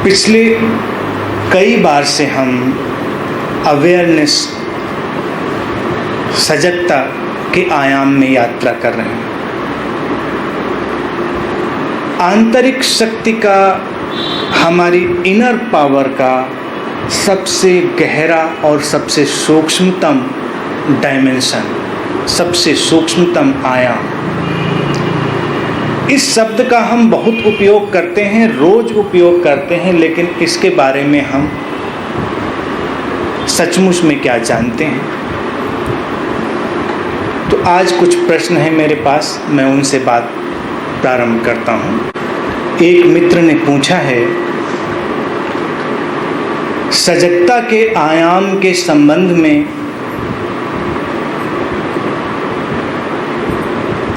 पिछले कई बार से हम अवेयरनेस, सजगता के आयाम में यात्रा कर रहे हैं। आंतरिक शक्ति का, हमारी इनर पावर का सबसे गहरा और सबसे सूक्ष्मतम डायमेंशन, सबसे सूक्ष्मतम आयाम। इस शब्द का हम बहुत उपयोग करते हैं, रोज उपयोग करते हैं, लेकिन इसके बारे में हम सचमुच में क्या जानते हैं? तो आज कुछ प्रश्न हैं मेरे पास, मैं उनसे बात प्रारंभ करता हूँ। एक मित्र ने पूछा है, सजगता के आयाम के संबंध में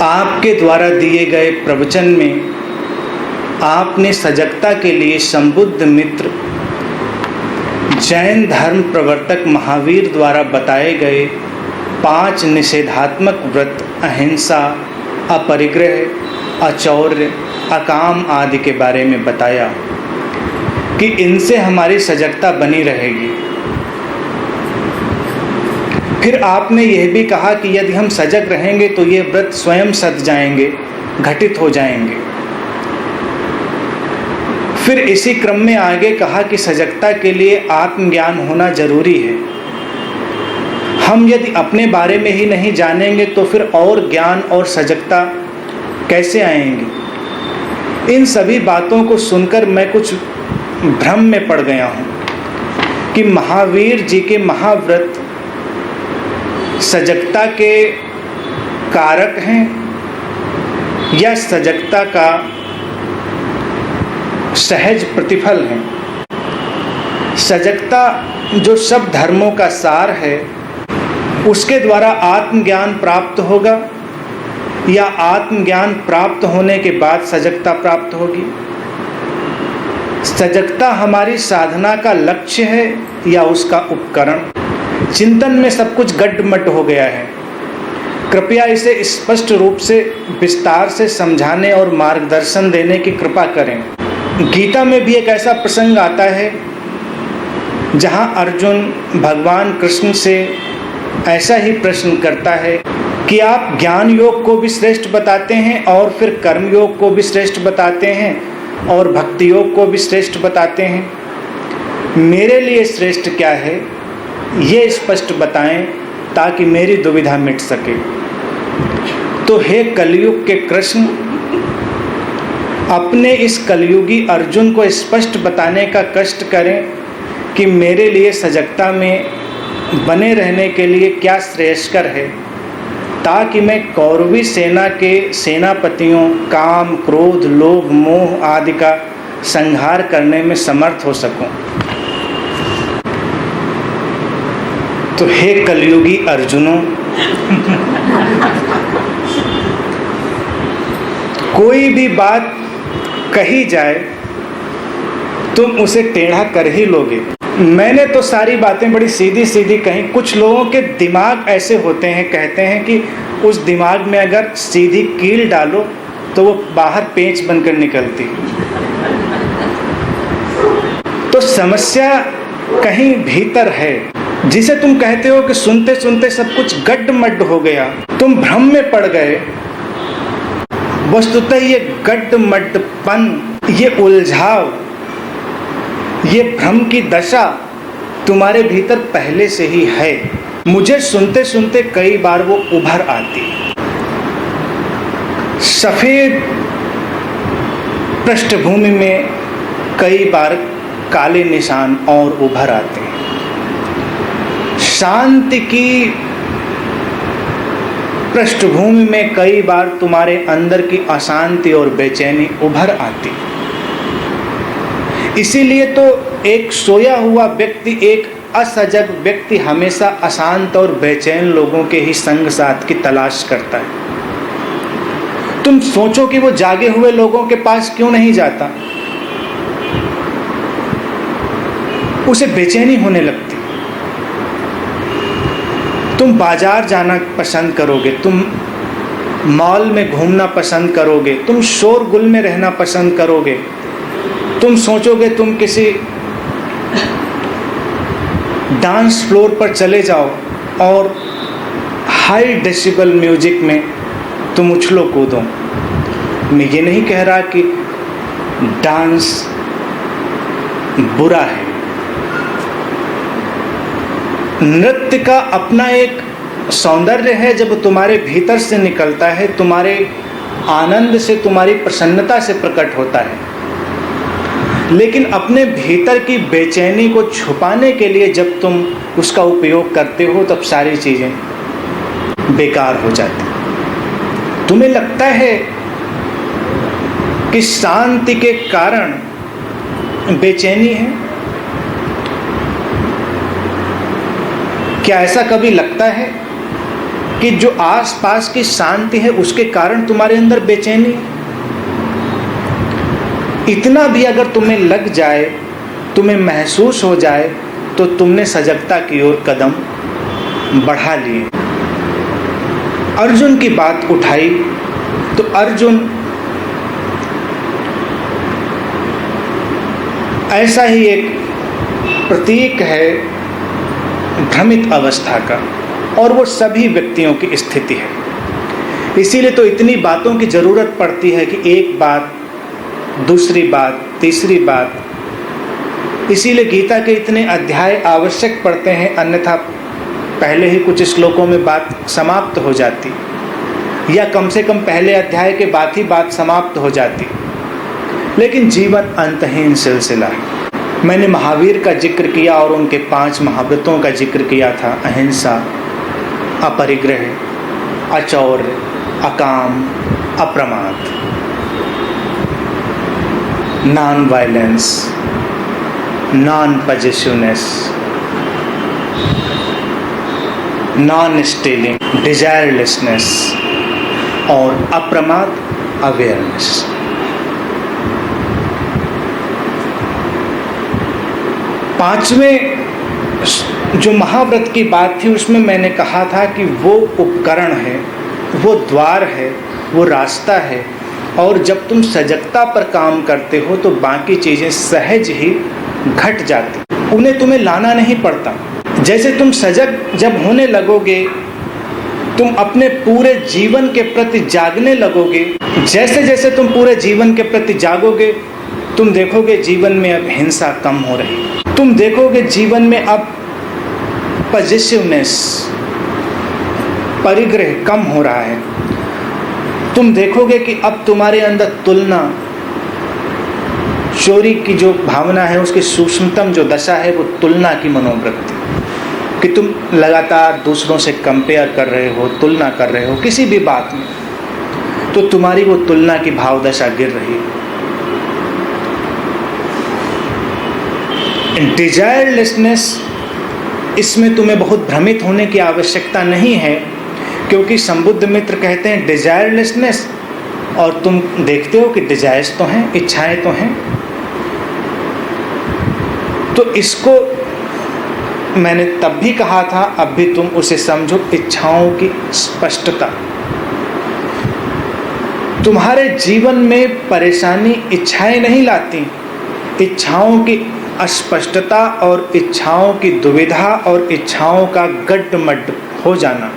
आपके द्वारा दिए गए प्रवचन में आपने सजगता के लिए संबुद्ध मित्र, जैन धर्म प्रवर्तक महावीर द्वारा बताए गए 5 निषेधात्मक व्रत, अहिंसा, अपरिग्रह, अचौर्य, अकाम आदि के बारे में बताया कि इनसे हमारी सजगता बनी रहेगी। फिर आपने यह भी कहा कि यदि हम सजग रहेंगे तो ये व्रत स्वयं सध जाएंगे, घटित हो जाएंगे। फिर इसी क्रम में आगे कहा कि सजगता के लिए आत्मज्ञान होना जरूरी है। हम यदि अपने बारे में ही नहीं जानेंगे तो फिर और ज्ञान और सजगता कैसे आएंगी? इन सभी बातों को सुनकर मैं कुछ भ्रम में पड़ गया हूँ कि महावीर जी के महाव्रत सजगता के कारक हैं या सजगता का सहज प्रतिफल है। सजगता जो सब धर्मों का सार है, उसके द्वारा आत्मज्ञान प्राप्त होगा या आत्मज्ञान प्राप्त होने के बाद सजगता प्राप्त होगी? सजगता हमारी साधना का लक्ष्य है या उसका उपकरण? चिंतन में सब कुछ गड्ढमड्ढ हो गया है। कृपया इसे स्पष्ट रूप से विस्तार से समझाने और मार्गदर्शन देने की कृपा करें। गीता में भी एक ऐसा प्रसंग आता है जहां अर्जुन भगवान कृष्ण से ऐसा ही प्रश्न करता है कि आप ज्ञान योग को भी श्रेष्ठ बताते हैं और फिर कर्म योग को भी श्रेष्ठ बताते हैं और भक्ति योग को भी श्रेष्ठ बताते हैं। मेरे लिए श्रेष्ठ क्या है, ये स्पष्ट बताएं ताकि मेरी दुविधा मिट सके। तो हे कलयुग के कृष्ण, अपने इस कलयुगी अर्जुन को स्पष्ट बताने का कष्ट करें कि मेरे लिए सजगता में बने रहने के लिए क्या श्रेयस्कर है, ताकि मैं कौरवी सेना के सेनापतियों, काम, क्रोध, लोभ, मोह आदि का संहार करने में समर्थ हो सकूं। तो हे कलयुगी अर्जुनों, कोई भी बात कही जाए तुम उसे टेढ़ा कर ही लोगे। मैंने तो सारी बातें बड़ी सीधी सीधी कही। कुछ लोगों के दिमाग ऐसे होते हैं, कहते हैं कि उस दिमाग में अगर सीधी कील डालो तो वो बाहर पेंच बनकर निकलती। तो समस्या कहीं भीतर है, जिसे तुम कहते हो कि सुनते सुनते सब कुछ गड्ढमड्ढ हो गया, तुम भ्रम में पड़ गए। वस्तुतः ये गड्ढमड्ढपन, ये उलझाव, ये भ्रम की दशा तुम्हारे भीतर पहले से ही है। मुझे सुनते सुनते कई बार वो उभर आती। सफेद पृष्ठभूमि में कई बार काले निशान और उभर आते हैं। शांति की पृष्ठभूमि में कई बार तुम्हारे अंदर की अशांति और बेचैनी उभर आती। इसीलिए तो एक सोया हुआ व्यक्ति, एक असजग व्यक्ति हमेशा अशांत और बेचैन लोगों के ही संग साथ की तलाश करता है। तुम सोचो कि वो जागे हुए लोगों के पास क्यों नहीं जाता? उसे बेचैनी होने लगती। तुम बाजार जाना पसंद करोगे, तुम मॉल में घूमना पसंद करोगे, तुम शोरगुल में रहना पसंद करोगे, तुम सोचोगे तुम किसी डांस फ्लोर पर चले जाओ और हाई डेसिबल म्यूजिक में तुम उछलो कूदो। मैं ये नहीं कह रहा कि डांस बुरा है। नृत्य का अपना एक सौंदर्य है, जब तुम्हारे भीतर से निकलता है, तुम्हारे आनंद से, तुम्हारी प्रसन्नता से प्रकट होता है। लेकिन अपने भीतर की बेचैनी को छुपाने के लिए जब तुम उसका उपयोग करते हो तब सारी चीजें बेकार हो जाती। तुम्हें लगता है कि शांति के कारण बेचैनी है? क्या ऐसा कभी लगता है कि जो आसपास की शांति है उसके कारण तुम्हारे अंदर बेचैनी है? इतना भी अगर तुम्हें लग जाए, तुम्हें महसूस हो जाए, तो तुमने सजगता की ओर कदम बढ़ा लिए। अर्जुन की बात उठाई तो अर्जुन ऐसा ही एक प्रतीक है भ्रमित अवस्था का, और वो सभी व्यक्तियों की स्थिति है। इसीलिए तो इतनी बातों की जरूरत पड़ती है कि एक बात, दूसरी बात, तीसरी बात। इसीलिए गीता के इतने अध्याय आवश्यक पड़ते हैं, अन्यथा पहले ही कुछ श्लोकों में बात समाप्त हो जाती, या कम से कम पहले अध्याय के बाद ही बात समाप्त हो जाती। लेकिन जीवन अंतहीन सिलसिला है। मैंने महावीर का जिक्र किया और उनके 5 महाव्रतों का जिक्र किया था। अहिंसा, अपरिग्रह, अचौर्य, अकाम, अप्रमाद, non violence, non possessiveness, non stealing, desirelessness और अप्रमाद, अवेयरनेस। पांचवें जो महाव्रत की बात थी उसमें मैंने कहा था कि वो उपकरण है, वो द्वार है, वो रास्ता है, और जब तुम सजगता पर काम करते हो तो बाकी चीजें सहज ही घट जाती, उन्हें तुम्हें लाना नहीं पड़ता। जैसे तुम सजग जब होने लगोगे, तुम अपने पूरे जीवन के प्रति जागने लगोगे। जैसे जैसे तुम पूरे जीवन के प्रति जागोगे, तुम देखोगे जीवन में अब हिंसा कम हो रही, तुम देखोगे जीवन में अब पॉजिटिवनेस, परिग्रह कम हो रहा है। तुम देखोगे कि अब तुम्हारे अंदर तुलना, चोरी की जो भावना है उसकी सूक्ष्मतम जो दशा है वो तुलना की मनोवृत्ति, कि तुम लगातार दूसरों से कंपेयर कर रहे हो, तुलना कर रहे हो किसी भी बात में, तो तुम्हारी वो तुलना की भाव दशा गिर रही है। डिजायरलेसनेस, इसमें तुम्हें बहुत भ्रमित होने की आवश्यकता नहीं है, क्योंकि संबुद्ध मित्र कहते हैं डिजायरलेसनेस, और तुम देखते हो कि डिजायर्स तो हैं, इच्छाएं तो हैं। तो इसको मैंने तब भी कहा था, अब भी तुम उसे समझो, इच्छाओं की स्पष्टता। तुम्हारे जीवन में परेशानी इच्छाएं नहीं लाती, इच्छाओं की अस्पष्टता और इच्छाओं की दुविधा और इच्छाओं का गड्ढमड्ढ हो जाना।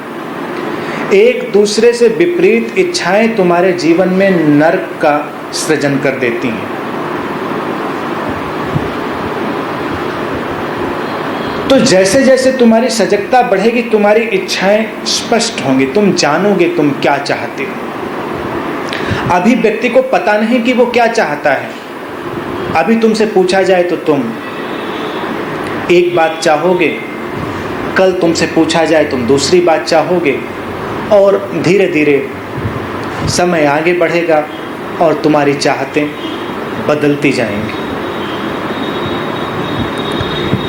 एक दूसरे से विपरीत इच्छाएं तुम्हारे जीवन में नरक का सृजन कर देती हैं। तो जैसे जैसे तुम्हारी सजगता बढ़ेगी, तुम्हारी इच्छाएं स्पष्ट होंगी, तुम जानोगे तुम क्या चाहते हो। अभी व्यक्ति को पता नहीं कि वो क्या चाहता है। अभी तुमसे पूछा जाए तो तुम एक बात चाहोगे, कल तुमसे पूछा जाए तुम दूसरी बात चाहोगे, और धीरे धीरे समय आगे बढ़ेगा और तुम्हारी चाहतें बदलती जाएंगी।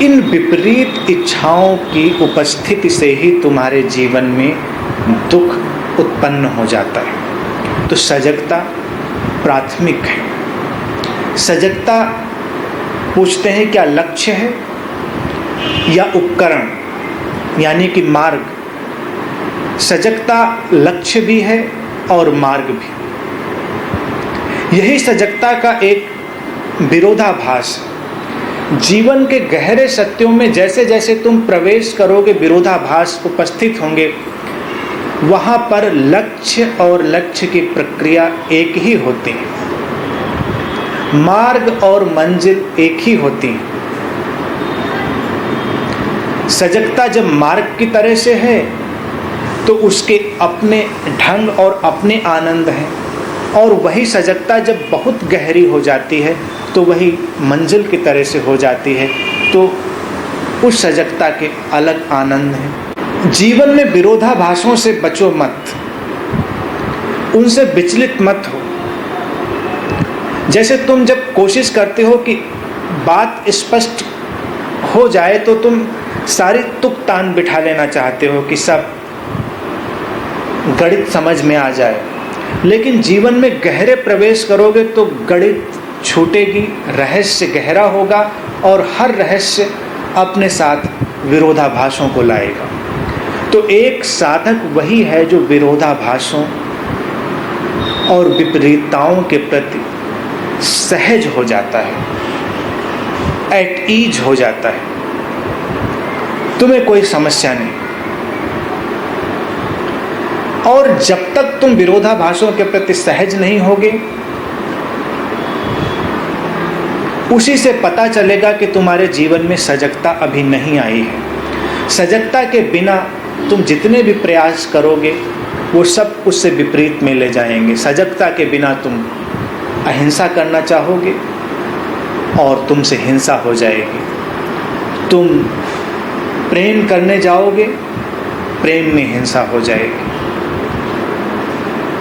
इन विपरीत इच्छाओं की उपस्थिति से ही तुम्हारे जीवन में दुख उत्पन्न हो जाता है। तो सजगता प्राथमिक है। सजगता पूछते हैं क्या लक्ष्य है या उपकरण, यानी कि मार्ग। सजगता लक्ष्य भी है और मार्ग भी। यही सजगता का एक विरोधाभास। जीवन के गहरे सत्यों में जैसे जैसे तुम प्रवेश करोगे विरोधाभास उपस्थित होंगे। वहाँ पर लक्ष्य और लक्ष्य की प्रक्रिया एक ही होती है, मार्ग और मंजिल एक ही होती है। सजगता जब मार्ग की तरह से है तो उसके अपने ढंग और अपने आनंद हैं, और वही सजगता जब बहुत गहरी हो जाती है तो वही मंजिल की तरह से हो जाती है, तो उस सजगता के अलग आनंद हैं। जीवन में विरोधाभासों से बचो मत, उनसे विचलित मत हो। जैसे तुम जब कोशिश करते हो कि बात स्पष्ट हो जाए तो तुम सारी तुक तान बिठा लेना चाहते हो कि सब गणित समझ में आ जाए, लेकिन जीवन में गहरे प्रवेश करोगे तो गणित छूटेगी, रहस्य गहरा होगा और हर रहस्य अपने साथ विरोधाभासों को लाएगा। तो एक साधक वही है जो विरोधाभासों और विपरीतताओं के प्रति सहज हो जाता है, एट ईज हो जाता है। तुम्हें कोई समस्या नहीं। और जब तक तुम विरोधाभासों के प्रति सहज नहीं होगे, उसी से पता चलेगा कि तुम्हारे जीवन में सजगता अभी नहीं आई है। सजगता के बिना तुम जितने भी प्रयास करोगे वो सब उससे विपरीत में ले जाएंगे। सजगता के बिना तुम अहिंसा करना चाहोगे और तुमसे हिंसा हो जाएगी। तुम प्रेम करने जाओगे, प्रेम में हिंसा हो जाएगी।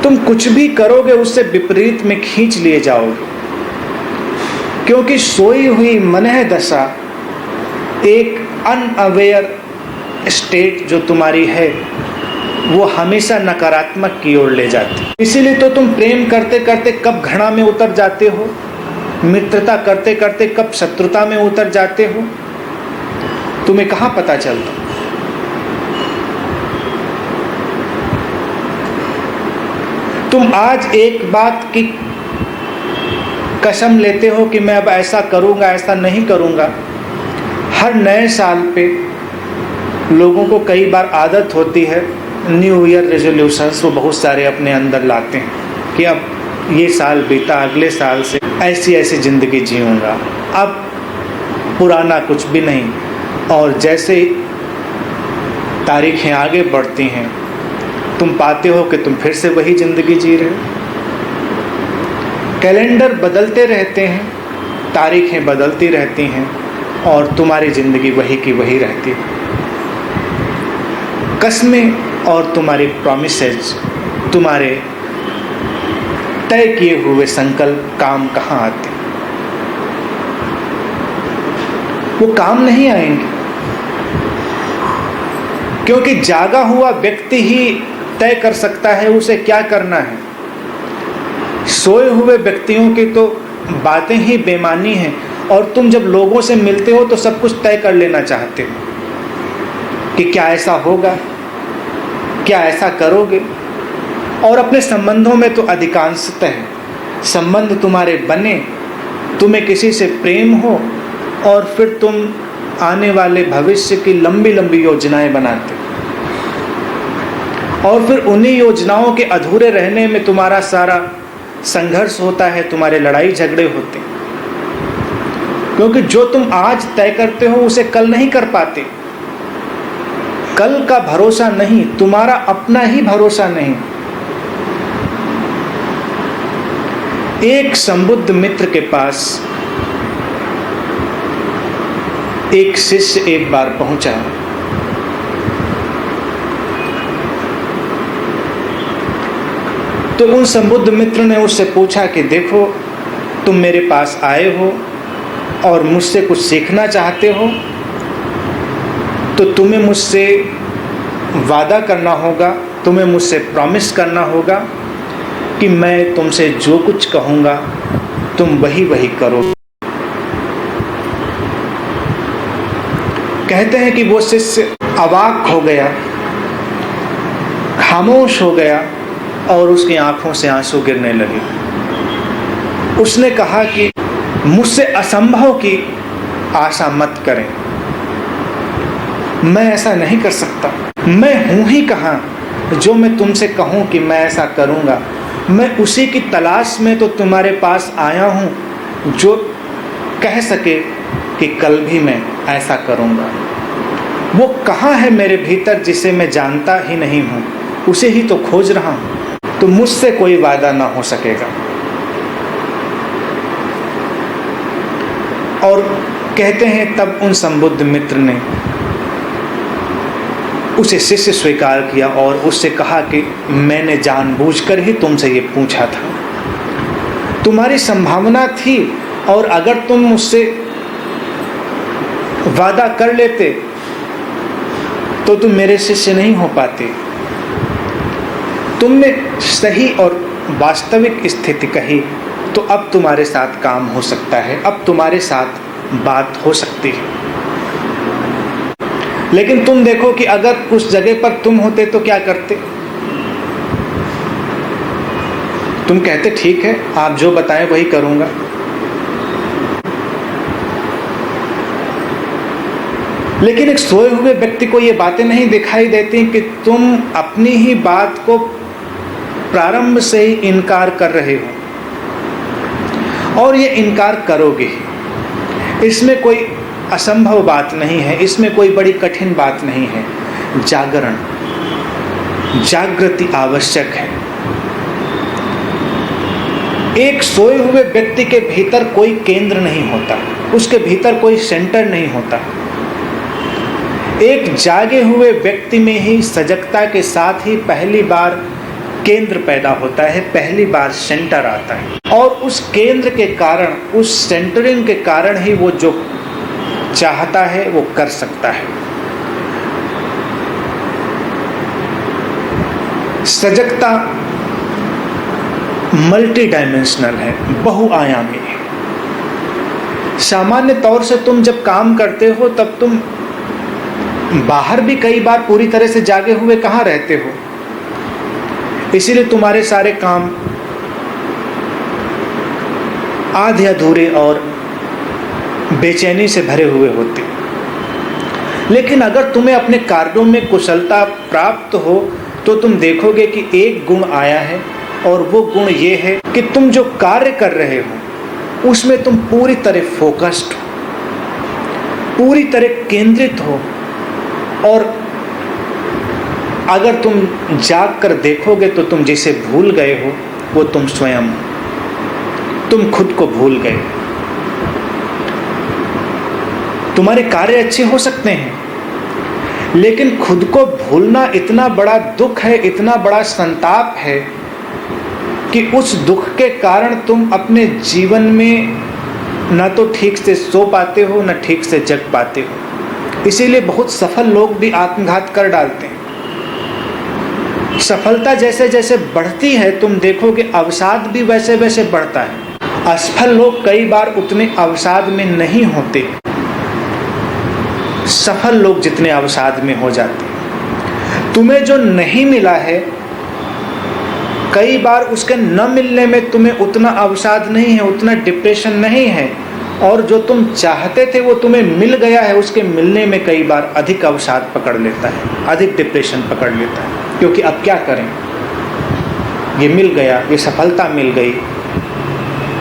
तुम कुछ भी करोगे उससे विपरीत में खींच लिए जाओगे, क्योंकि सोई हुई मनः दशा, एक अनअवेयर स्टेट जो तुम्हारी है, वो हमेशा नकारात्मक की ओर ले जाती है। इसीलिए तो तुम प्रेम करते करते कब घृणा में उतर जाते हो, मित्रता करते करते कब शत्रुता में उतर जाते हो, तुम्हें कहाँ पता चलता। तुम आज एक बात की कसम लेते हो कि मैं अब ऐसा करूंगा, ऐसा नहीं करूंगा। हर नए साल पे लोगों को कई बार आदत होती है, न्यू ईयर रेजोल्यूशंस वो बहुत सारे अपने अंदर लाते हैं कि अब ये साल बीता, अगले साल से ऐसी ऐसी ज़िंदगी जीऊँगा, अब पुराना कुछ भी नहीं। और जैसे तारीखें आगे बढ़ती हैं तुम पाते हो कि तुम फिर से वही ज़िंदगी जी रहे हो। कैलेंडर बदलते रहते हैं, तारीखें बदलती रहती हैं और तुम्हारी ज़िंदगी वही की वही रहती है। कसमें और तुम्हारी प्रॉमिसेज, तुम्हारे तय किए हुए संकल्प काम कहाँ आते? वो काम नहीं आएंगे, क्योंकि जागा हुआ व्यक्ति ही तय कर सकता है उसे क्या करना है। सोए हुए व्यक्तियों की तो बातें ही बेमानी हैं, और तुम जब लोगों से मिलते हो तो सब कुछ तय कर लेना चाहते हो कि क्या ऐसा होगा, क्या ऐसा करोगे। और अपने संबंधों में तो अधिकांशतः संबंध तुम्हारे बने, तुम्हें किसी से प्रेम हो और फिर तुम आने वाले भविष्य की लंबी लंबी योजनाएं बनाते, और फिर उन्हीं योजनाओं के अधूरे रहने में तुम्हारा सारा संघर्ष होता है, तुम्हारे लड़ाई झगड़े होते हैं। क्योंकि जो तुम आज तय करते हो उसे कल नहीं कर पाते। कल का भरोसा नहीं, तुम्हारा अपना ही भरोसा नहीं। एक संबुद्ध मित्र के पास एक शिष्य एक बार पहुंचा। तो उन संबुद्ध मित्र ने उससे पूछा कि देखो, तुम मेरे पास आए हो और मुझसे कुछ सीखना चाहते हो, तो तुम्हें मुझसे वादा करना होगा, तुम्हें मुझसे प्रॉमिस करना होगा कि मैं तुमसे जो कुछ कहूँगा तुम वही वही करो। कहते हैं कि वो शिष्य अवाक हो गया, खामोश हो गया और उसकी आंखों से आंसू गिरने लगे। उसने कहा कि मुझसे असंभव की आशा मत करें। मैं ऐसा नहीं कर सकता। मैं हूं ही कहाँ जो मैं तुमसे कहूं कि मैं ऐसा करूंगा। मैं उसी की तलाश में तो तुम्हारे पास आया हूं जो कह सके कि कल भी मैं ऐसा करूंगा। वो कहाँ है मेरे भीतर जिसे मैं जानता ही नहीं हूं, उसे ही तो खोज रहा हूं। तो मुझसे कोई वादा ना हो सकेगा। और कहते हैं तब उन संबुद्ध मित्र ने उसे शिष्य स्वीकार किया और उससे कहा कि मैंने जानबूझकर ही तुमसे ये पूछा था। तुम्हारी संभावना थी और अगर तुम मुझसे वादा कर लेते तो तुम मेरे शिष्य नहीं हो पाते। तुमने सही और वास्तविक स्थिति कही तो अब तुम्हारे साथ काम हो सकता है, अब तुम्हारे साथ बात हो सकती है। लेकिन तुम देखो कि अगर उस जगह पर तुम होते तो क्या करते? तुम कहते ठीक है, आप जो बताएं वही करूंगा। लेकिन एक सोए हुए व्यक्ति को ये बातें नहीं दिखाई देती कि तुम अपनी ही बात को प्रारंभ से ही इनकार कर रहे हो और ये इनकार करोगे ही। इसमें कोई असंभव बात नहीं है, इसमें कोई बड़ी कठिन बात नहीं है। जागरण, जागृति आवश्यक है। एक सोए हुए व्यक्ति के भीतर कोई केंद्र नहीं होता, उसके भीतर कोई सेंटर नहीं होता। एक जागे हुए व्यक्ति में ही सजगता के साथ ही पहली बार केंद्र पैदा होता है, पहली बार सेंटर आता है। और उस केंद्र के कारण, उस सेंटरिंग के कारण ही वो जो चाहता है वो कर सकता है। सजगता मल्टी डायमेंशनल है, बहुआयामी है। सामान्य तौर से तुम जब काम करते हो तब तुम बाहर भी कई बार पूरी तरह से जागे हुए कहाँ रहते हो, इसीलिए तुम्हारे सारे काम आधे अधूरे और बेचैनी से भरे हुए होते। लेकिन अगर तुम्हें अपने कार्यों में कुशलता प्राप्त हो तो तुम देखोगे कि एक गुण आया है और वो गुण ये है कि तुम जो कार्य कर रहे हो उसमें तुम पूरी तरह फोकस्ड हो, पूरी तरह केंद्रित हो। और अगर तुम जाग कर देखोगे तो तुम जिसे भूल गए हो वो तुम स्वयं हो। तुम खुद को भूल गए। तुम्हारे कार्य अच्छे हो सकते हैं लेकिन खुद को भूलना इतना बड़ा दुख है, इतना बड़ा संताप है कि उस दुख के कारण तुम अपने जीवन में ना तो ठीक से सो पाते हो ना ठीक से जग पाते हो। इसीलिए बहुत सफल लोग भी आत्मघात कर डालते हैं। सफलता जैसे जैसे बढ़ती है तुम देखोगे अवसाद भी वैसे वैसे बढ़ता है। असफल लोग कई बार उतने अवसाद में नहीं होते, सफल लोग जितने अवसाद में हो जाते हैं। तुम्हें जो नहीं मिला है कई बार उसके न मिलने में तुम्हें उतना अवसाद नहीं है, उतना डिप्रेशन नहीं है। और जो तुम चाहते थे वो तुम्हें मिल गया है, उसके मिलने में कई बार अधिक अवसाद पकड़ लेता है, अधिक डिप्रेशन पकड़ लेता है। क्योंकि अब क्या करें, ये मिल गया, ये सफलता मिल गई।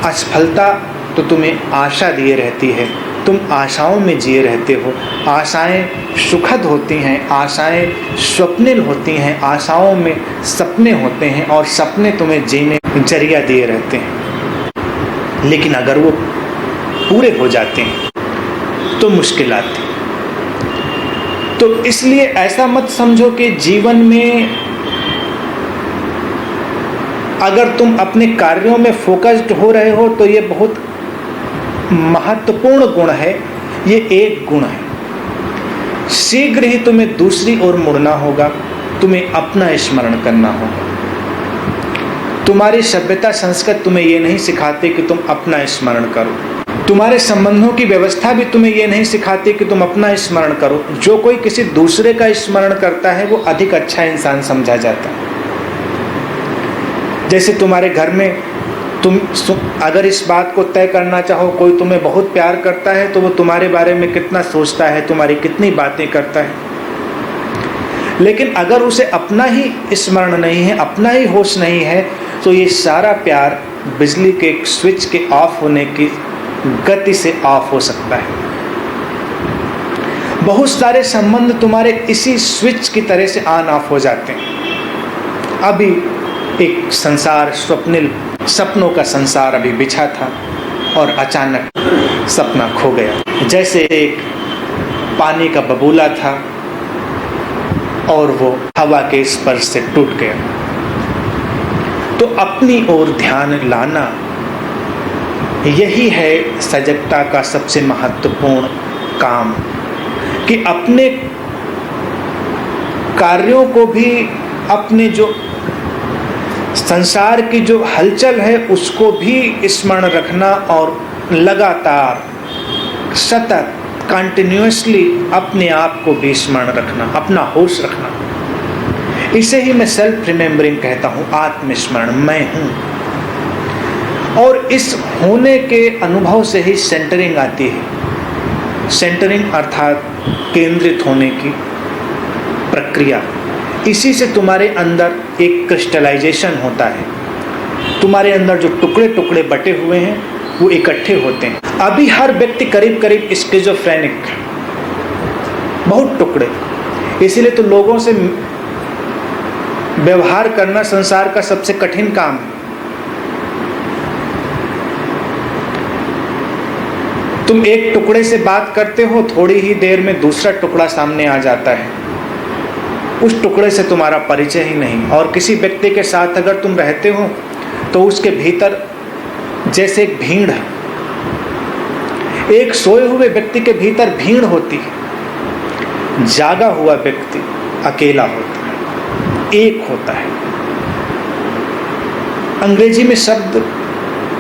असफलता तो तुम्हें आशा दिए रहती है, तुम आशाओं में जिए रहते हो। आशाएं सुखद होती हैं, आशाएं स्वप्निल होती हैं, आशाओं में सपने होते हैं और सपने तुम्हें जीने जरिया दिए रहते हैं। लेकिन अगर वो पूरे हो जाते हैं तो मुश्किल आती। तो इसलिए ऐसा मत समझो कि जीवन में अगर तुम अपने कार्यों में फोकस्ड हो रहे हो तो ये बहुत महत्वपूर्ण गुण है, ये एक गुण है। शीघ्र ही तुम्हें दूसरी ओर मुड़ना होगा, तुम्हें अपना स्मरण करना होगा। तुम्हारी सभ्यता संस्कृत तुम्हें ये नहीं सिखाते कि तुम अपना स्मरण करो। तुम्हारे संबंधों की व्यवस्था भी तुम्हें ये नहीं सिखाती कि तुम अपना स्मरण करो। जो कोई किसी दूसरे का स्मरण करता है वो अधिक अच्छा इंसान समझा जाता है। जैसे तुम्हारे घर में तुम अगर इस बात को तय करना चाहो, कोई तुम्हें बहुत प्यार करता है तो वो तुम्हारे बारे में कितना सोचता है, तुम्हारी कितनी बातें करता है। लेकिन अगर उसे अपना ही स्मरण नहीं है, अपना ही होश नहीं है, तो ये सारा प्यार बिजली के एक स्विच के ऑफ होने की गति से ऑफ हो सकता है। बहुत सारे संबंध तुम्हारे इसी स्विच की तरह से ऑन ऑफ हो जाते हैं। अभी एक संसार सपनों का संसार अभी बिछा था और अचानक सपना खो गया। जैसे एक पानी का बबूला था और वो हवा के स्पर्श से टूट गया। तो अपनी ओर ध्यान लाना, यही है सजगता का सबसे महत्वपूर्ण काम, कि अपने कार्यों को भी, अपने जो संसार की जो हलचल है उसको भी स्मरण रखना और लगातार सतत कंटिन्यूअसली अपने आप को भी स्मरण रखना, अपना होश रखना। इसे ही मैं सेल्फ रिमेम्बरिंग कहता हूँ, आत्मस्मरण, मैं हूँ। और इस होने के अनुभव से ही सेंटरिंग आती है। सेंटरिंग अर्थात केंद्रित होने की प्रक्रिया। इसी से तुम्हारे अंदर एक क्रिस्टलाइजेशन होता है। तुम्हारे अंदर जो टुकड़े टुकड़े बटे हुए हैं वो इकट्ठे होते हैं। अभी हर व्यक्ति करीब करीब स्किज़ोफ्रेनिक, बहुत टुकड़े। इसीलिए तो लोगों से व्यवहार करना संसार का सबसे कठिन काम है। तुम एक टुकड़े से बात करते हो, थोड़ी ही देर में दूसरा टुकड़ा सामने आ जाता है। उस टुकड़े से तुम्हारा परिचय ही नहीं। और किसी व्यक्ति के साथ अगर तुम रहते हो तो उसके भीतर जैसे एक भीड़ है, एक सोए हुए व्यक्ति के भीतर भीड़ होती है, जागा हुआ व्यक्ति अकेला होता है, एक होता है। अंग्रेजी में शब्द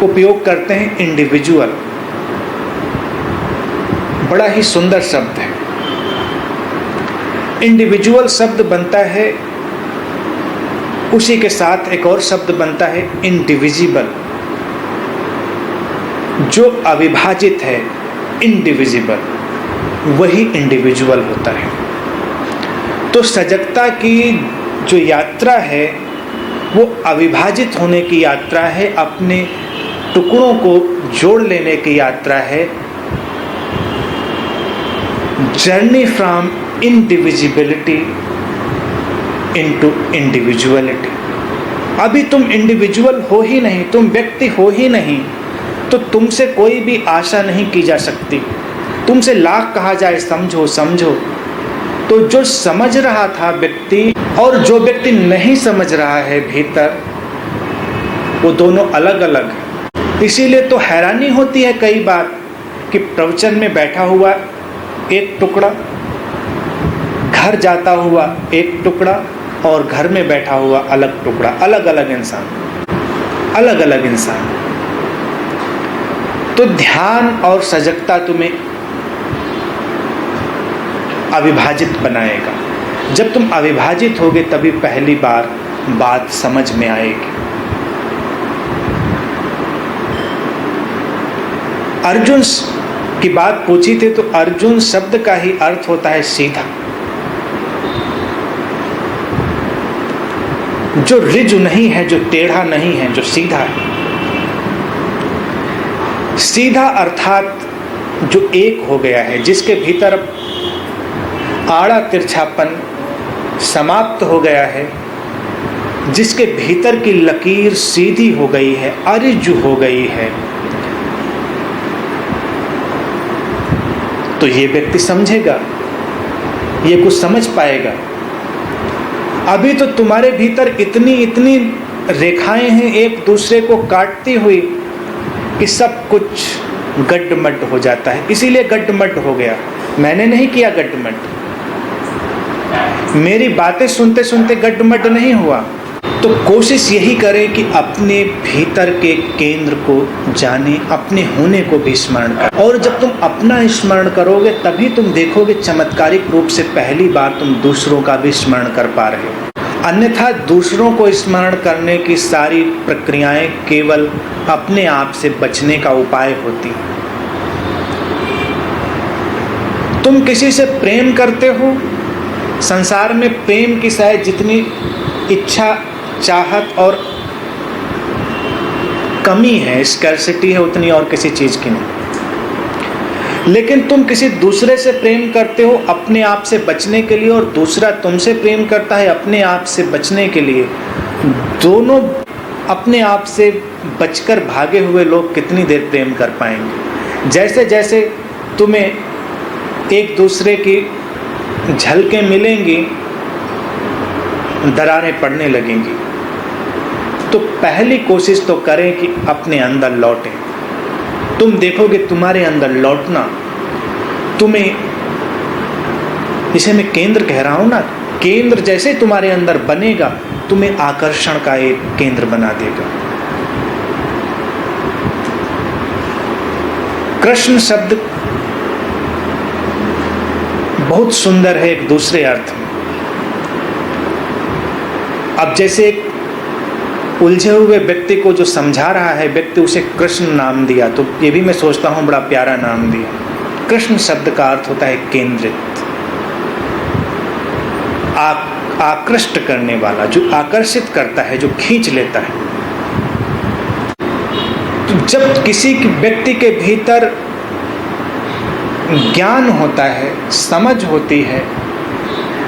उपयोग करते हैं इंडिविजुअल, बड़ा ही सुंदर शब्द है। इंडिविजुअल शब्द बनता है, उसी के साथ एक और शब्द बनता है इनडिविजिबल, जो अविभाजित है, इनडिविजिबल, वही इंडिविजुअल होता है। तो सजगता की जो यात्रा है वो अविभाजित होने की यात्रा है, अपने टुकड़ों को जोड़ लेने की यात्रा है। Journey from indivisibility into individuality. अभी तुम इंडिविजुअल हो ही नहीं, तुम व्यक्ति हो ही नहीं, तो तुमसे कोई भी आशा नहीं की जा सकती। तुमसे लाख कहा जाए समझो समझो, तो जो समझ रहा था व्यक्ति और जो व्यक्ति नहीं समझ रहा है भीतर, वो दोनों अलग अलग हैं। इसीलिए तो हैरानी होती है कई बार कि प्रवचन में बैठा हुआ एक टुकड़ा, घर जाता हुआ एक टुकड़ा, और घर में बैठा हुआ अलग टुकड़ा, अलग अलग इंसान, अलग अलग इंसान। तो ध्यान और सजगता तुम्हें अविभाजित बनाएगा। जब तुम अविभाजित होगे तभी पहली बार बात समझ में आएगी। अर्जुन की बात पूछी थी तो अर्जुन शब्द का ही अर्थ होता है सीधा, जो ऋजु नहीं है, जो टेढ़ा नहीं है, जो सीधा है। सीधा अर्थात जो एक हो गया है, जिसके भीतर आड़ा तिरछापन समाप्त हो गया है, जिसके भीतर की लकीर सीधी हो गई है, अरिजु हो गई है, तो ये व्यक्ति समझेगा, ये कुछ समझ पाएगा। अभी तो तुम्हारे भीतर इतनी इतनी रेखाएं हैं एक दूसरे को काटती हुई कि सब कुछ गड्ढमड्ढ हो जाता है। इसीलिए गड्ढमड्ढ हो गया। मैंने नहीं किया गड्ढमड्ढ, मेरी बातें सुनते सुनते गड्ढमड्ढ नहीं हुआ। तो कोशिश यही करें कि अपने भीतर के केंद्र को जाने, अपने होने को भी स्मरण करें। और जब तुम अपना स्मरण करोगे तभी तुम देखोगे चमत्कारिक रूप से पहली बार तुम दूसरों का भी स्मरण कर पा रहे हो। अन्यथा दूसरों को स्मरण करने की सारी प्रक्रियाएं केवल अपने आप से बचने का उपाय होती। तुम किसी से प्रेम करते हो, संसार में प्रेम की शायद जितनी इच्छा, चाहत और कमी है, स्कैर्सिटी है, उतनी और किसी चीज की नहीं। लेकिन तुम किसी दूसरे से प्रेम करते हो अपने आप से बचने के लिए, और दूसरा तुमसे प्रेम करता है अपने आप से बचने के लिए। दोनों अपने आप से बचकर भागे हुए लोग कितनी देर प्रेम कर पाएंगे। जैसे जैसे तुम्हें एक दूसरे की झलकें मिलेंगी, दरारें पड़ने लगेंगी। तो पहली कोशिश तो करें कि अपने अंदर लौटें। तुम देखोगे तुम्हारे अंदर लौटना तुम्हें, जिसे मैं केंद्र कह रहा हूं ना, केंद्र जैसे तुम्हारे अंदर बनेगा तुम्हें आकर्षण का एक केंद्र बना देगा। कृष्ण शब्द बहुत सुंदर है एक दूसरे अर्थ में। अब जैसे एक उलझे हुए व्यक्ति को जो समझा रहा है व्यक्ति, उसे कृष्ण नाम दिया, तो ये भी मैं सोचता हूं बड़ा प्यारा नाम दिया। कृष्ण शब्द का अर्थ होता है केंद्रित, आकृष्ट करने वाला, जो आकर्षित करता है, जो खींच लेता है। तो जब किसी व्यक्ति के भीतर ज्ञान होता है, समझ होती है,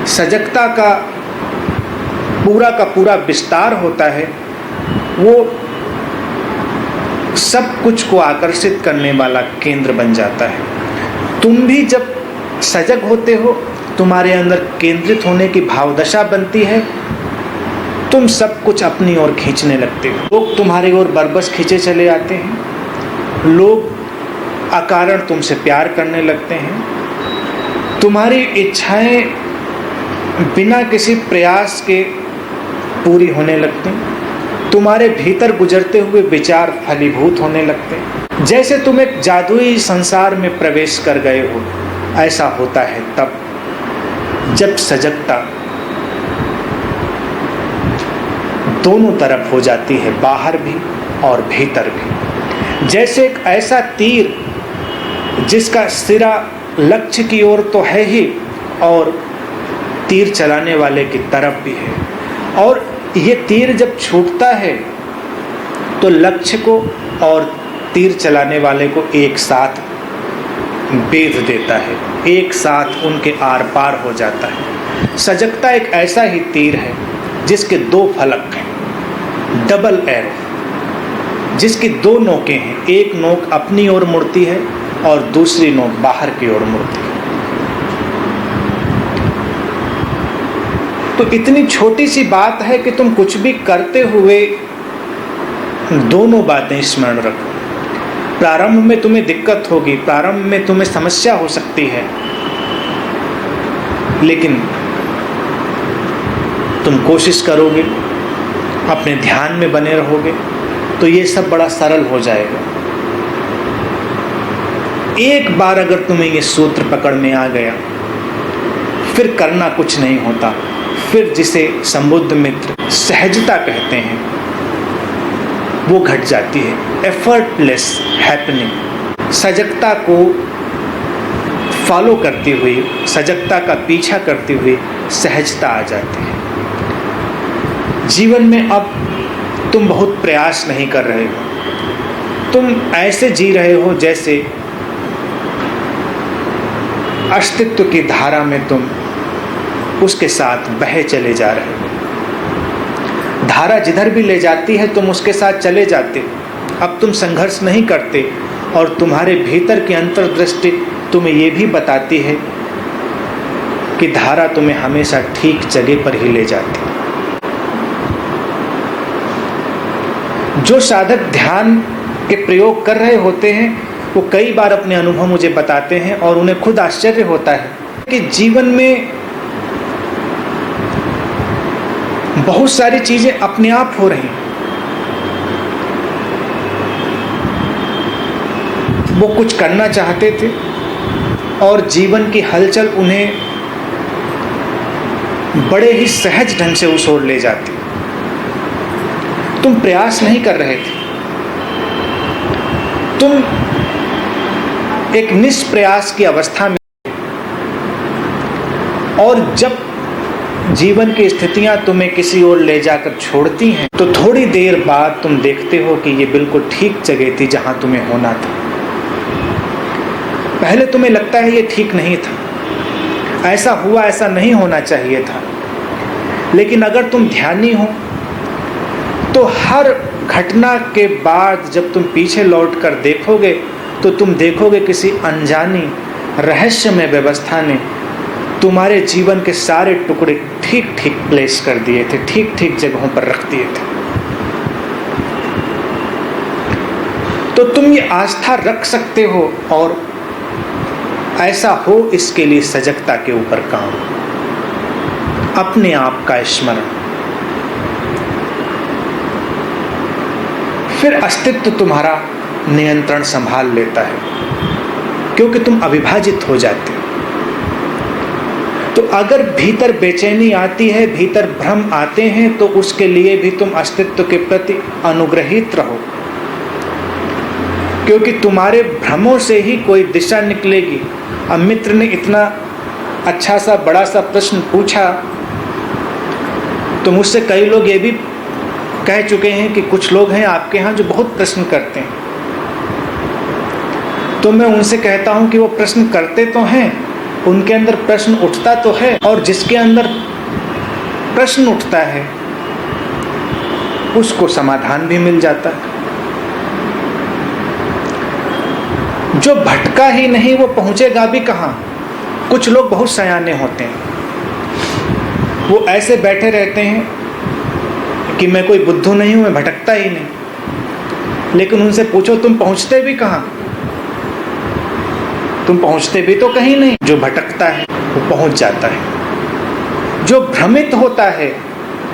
सजगता का पूरा विस्तार होता है, वो सब कुछ को आकर्षित करने वाला केंद्र बन जाता है। तुम भी जब सजग होते हो, तुम्हारे अंदर केंद्रित होने की भावदशा बनती है, तुम सब कुछ अपनी ओर खींचने लगते हो। लोग तुम्हारी ओर बरबस खींचे चले आते हैं, लोग अकारण तुमसे प्यार करने लगते हैं, तुम्हारी इच्छाएं बिना किसी प्रयास के पूरी होने लगती हैं, तुम्हारे भीतर गुजरते हुए विचार फलीभूत होने लगते हैं। जैसे तुम एक जादुई संसार में प्रवेश कर गए हो, ऐसा होता है तब जब सजगता दोनों तरफ हो जाती है, बाहर भी और भीतर भी। जैसे एक ऐसा तीर जिसका सिरा लक्ष्य की ओर तो है ही और तीर चलाने वाले की तरफ भी है, और ये तीर जब छूटता है तो लक्ष्य को और तीर चलाने वाले को एक साथ बेध देता है, एक साथ उनके आर पार हो जाता है। सजगता एक ऐसा ही तीर है जिसके दो फलक हैं, डबल एरो, जिसकी दो नोकें हैं, एक नोक अपनी ओर मुड़ती है और दूसरी नोक बाहर की ओर मुड़ती है। तो इतनी छोटी सी बात है कि तुम कुछ भी करते हुए दोनों बातें स्मरण रखो। प्रारंभ में तुम्हें दिक्कत होगी, प्रारंभ में तुम्हें समस्या हो सकती है, लेकिन तुम कोशिश करोगे, अपने ध्यान में बने रहोगे तो ये सब बड़ा सरल हो जाएगा। एक बार अगर तुम्हें ये सूत्र पकड़ में आ गया, फिर करना कुछ नहीं होता। फिर जिसे संबुद्ध मित्र सहजता कहते हैं वो घट जाती है, एफर्टलेस हैपनिंग। सजगता को फॉलो करती हुई, सजगता का पीछा करती हुई सहजता आ जाती है। जीवन में अब तुम बहुत प्रयास नहीं कर रहे हो, तुम ऐसे जी रहे हो जैसे अस्तित्व की धारा में तुम उसके साथ बहे चले जा रहे हो। धारा जिधर भी ले जाती है तुम उसके साथ चले जाते हो। अब तुम संघर्ष नहीं करते और तुम्हारे भीतर की अंतर्दृष्टि तुम्हें ये भी बताती है कि धारा तुम्हें हमेशा ठीक जगह पर ही ले जाती है। जो साधक ध्यान के प्रयोग कर रहे होते हैं वो कई बार अपने अनुभव मुझे बताते हैं और उन्हें खुद आश्चर्य होता है कि जीवन में बहुत सारी चीजें अपने आप हो रही हैं। वो कुछ करना चाहते थे और जीवन की हलचल उन्हें बड़े ही सहज ढंग से उस ओर ले जाती। तुम प्रयास नहीं कर रहे थे, तुम एक निष्प्रयास की अवस्था में, और जब जीवन की स्थितियां तुम्हें किसी ओर ले जाकर छोड़ती हैं तो थोड़ी देर बाद तुम देखते हो कि ये बिल्कुल ठीक जगह थी जहां तुम्हें होना था। पहले तुम्हें लगता है ये ठीक नहीं था, ऐसा हुआ, ऐसा नहीं होना चाहिए था, लेकिन अगर तुम ध्यानी हो तो हर घटना के बाद जब तुम पीछे लौट कर देखोगे तो तुम देखोगे किसी अनजानी रहस्यमय व्यवस्था ने तुम्हारे जीवन के सारे टुकड़े ठीक ठीक प्लेस कर दिए थे, ठीक ठीक जगहों पर रख दिए थे। तो तुम ये आस्था रख सकते हो, और ऐसा हो इसके लिए सजगता के ऊपर काम, अपने आप का स्मरण, फिर अस्तित्व तुम्हारा नियंत्रण संभाल लेता है, क्योंकि तुम अविभाजित हो जाते हो। तो अगर भीतर बेचैनी आती है, भीतर भ्रम आते हैं, तो उसके लिए भी तुम अस्तित्व के प्रति अनुग्रहित रहो, क्योंकि तुम्हारे भ्रमों से ही कोई दिशा निकलेगी। अब मित्र ने इतना अच्छा सा बड़ा सा प्रश्न पूछा, तो मुझसे कई लोग ये भी कह चुके हैं कि कुछ लोग हैं आपके यहाँ जो बहुत प्रश्न करते हैं। तो मैं उनसे कहता हूँ कि वो प्रश्न करते तो हैं, उनके अंदर प्रश्न उठता तो है, और जिसके अंदर प्रश्न उठता है उसको समाधान भी मिल जाता है। जो भटका ही नहीं वो पहुंचेगा भी कहाँ। कुछ लोग बहुत सयाने होते हैं, वो ऐसे बैठे रहते हैं कि मैं कोई बुद्धू नहीं हूं, मैं भटकता ही नहीं, लेकिन उनसे पूछो तुम पहुंचते भी कहाँ, तुम पहुंचते भी तो कहीं नहीं। जो भटकता है वो पहुंच जाता है, जो भ्रमित होता है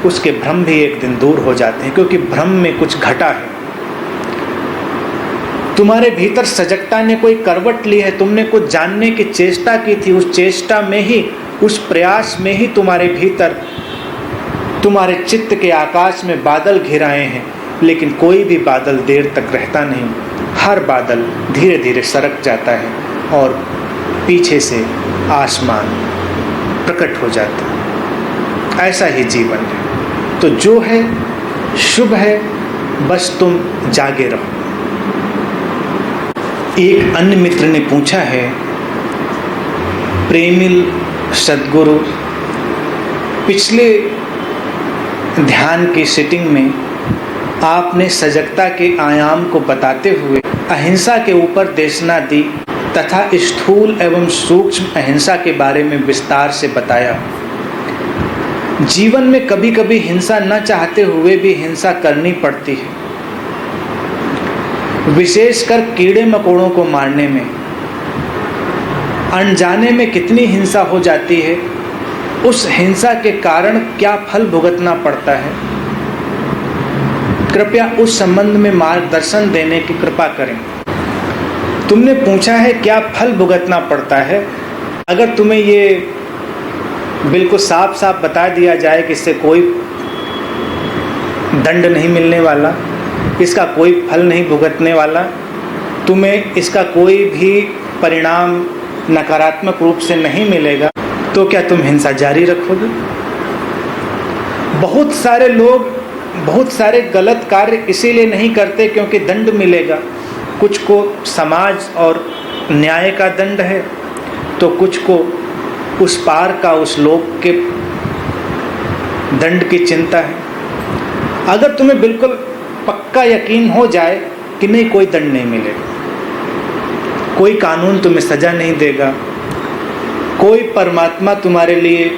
उसके भ्रम भी एक दिन दूर हो जाते हैं, क्योंकि भ्रम में कुछ घटा है। तुम्हारे भीतर सजगता ने कोई करवट ली है, तुमने कुछ जानने की चेष्टा की थी, उस चेष्टा में ही, उस प्रयास में ही तुम्हारे भीतर, तुम्हारे चित्त के आकाश में बादल घिराए हैं, लेकिन कोई भी बादल देर तक रहता नहीं। हर बादल धीरे धीरे सरक जाता है और पीछे से आसमान प्रकट हो जाता है। ऐसा ही जीवन है। तो जो है शुभ है, बस तुम जागे रहो। एक अन्य मित्र ने पूछा है, प्रेमिल सद्गुरु, पिछले ध्यान की सिटिंग में आपने सजगता के आयाम को बताते हुए अहिंसा के ऊपर देशना दी तथा स्थूल एवं सूक्ष्म अहिंसा के बारे में विस्तार से बताया। जीवन में कभी कभी हिंसा न चाहते हुए भी हिंसा करनी पड़ती है, विशेषकर कीड़े मकोड़ों को मारने में। अनजाने में कितनी हिंसा हो जाती है, उस हिंसा के कारण क्या फल भुगतना पड़ता है, कृपया उस संबंध में मार्गदर्शन देने की कृपा करें। तुमने पूछा है क्या फल भुगतना पड़ता है। अगर तुम्हें ये बिल्कुल साफ साफ बता दिया जाए कि इससे कोई दंड नहीं मिलने वाला, इसका कोई फल नहीं भुगतने वाला, तुम्हें इसका कोई भी परिणाम नकारात्मक रूप से नहीं मिलेगा, तो क्या तुम हिंसा जारी रखोगे? बहुत सारे लोग बहुत सारे गलत कार्य इसीलिए नहीं करते क्योंकि दंड मिलेगा। कुछ को समाज और न्याय का दंड है, तो कुछ को उस पार का, उस लोक के दंड की चिंता है। अगर तुम्हें बिल्कुल पक्का यकीन हो जाए कि नहीं, कोई दंड नहीं मिलेगा, कोई कानून तुम्हें सजा नहीं देगा, कोई परमात्मा तुम्हारे लिए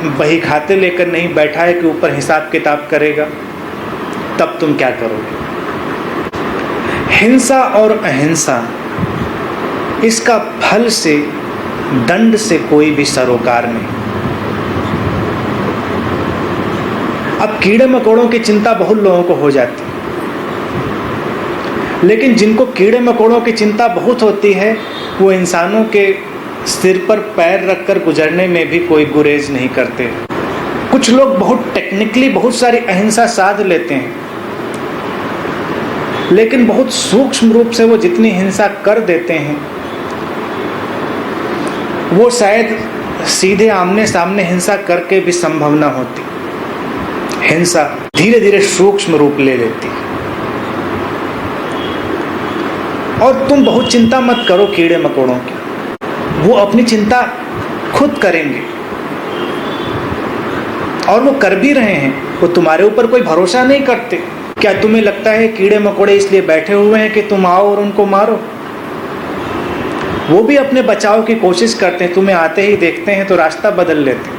बही खाते लेकर नहीं बैठा है कि ऊपर हिसाब किताब करेगा, तब तुम क्या करोगे? हिंसा और अहिंसा, इसका फल से, दंड से कोई भी सरोकार नहीं। अब कीड़े मकोड़ों की चिंता बहुत लोगों को हो जाती है, लेकिन जिनको कीड़े मकोड़ों की चिंता बहुत होती है, वो इंसानों के सिर पर पैर रखकर गुजरने में भी कोई गुरेज नहीं करते। कुछ लोग बहुत टेक्निकली बहुत सारी अहिंसा साध लेते हैं, लेकिन बहुत सूक्ष्म रूप से वो जितनी हिंसा कर देते हैं वो शायद सीधे आमने सामने हिंसा करके भी संभव न होती। हिंसा धीरे धीरे सूक्ष्म रूप ले लेती है। और तुम बहुत चिंता मत करो कीड़े मकोड़ों की, वो अपनी चिंता खुद करेंगे और वो कर भी रहे हैं। वो तुम्हारे ऊपर कोई भरोसा नहीं करते। क्या तुम्हें लगता है कीड़े मकोड़े इसलिए बैठे हुए हैं कि तुम आओ और उनको मारो? वो भी अपने बचाव की कोशिश करते हैं, तुम्हें आते ही देखते हैं तो रास्ता बदल लेते हैं।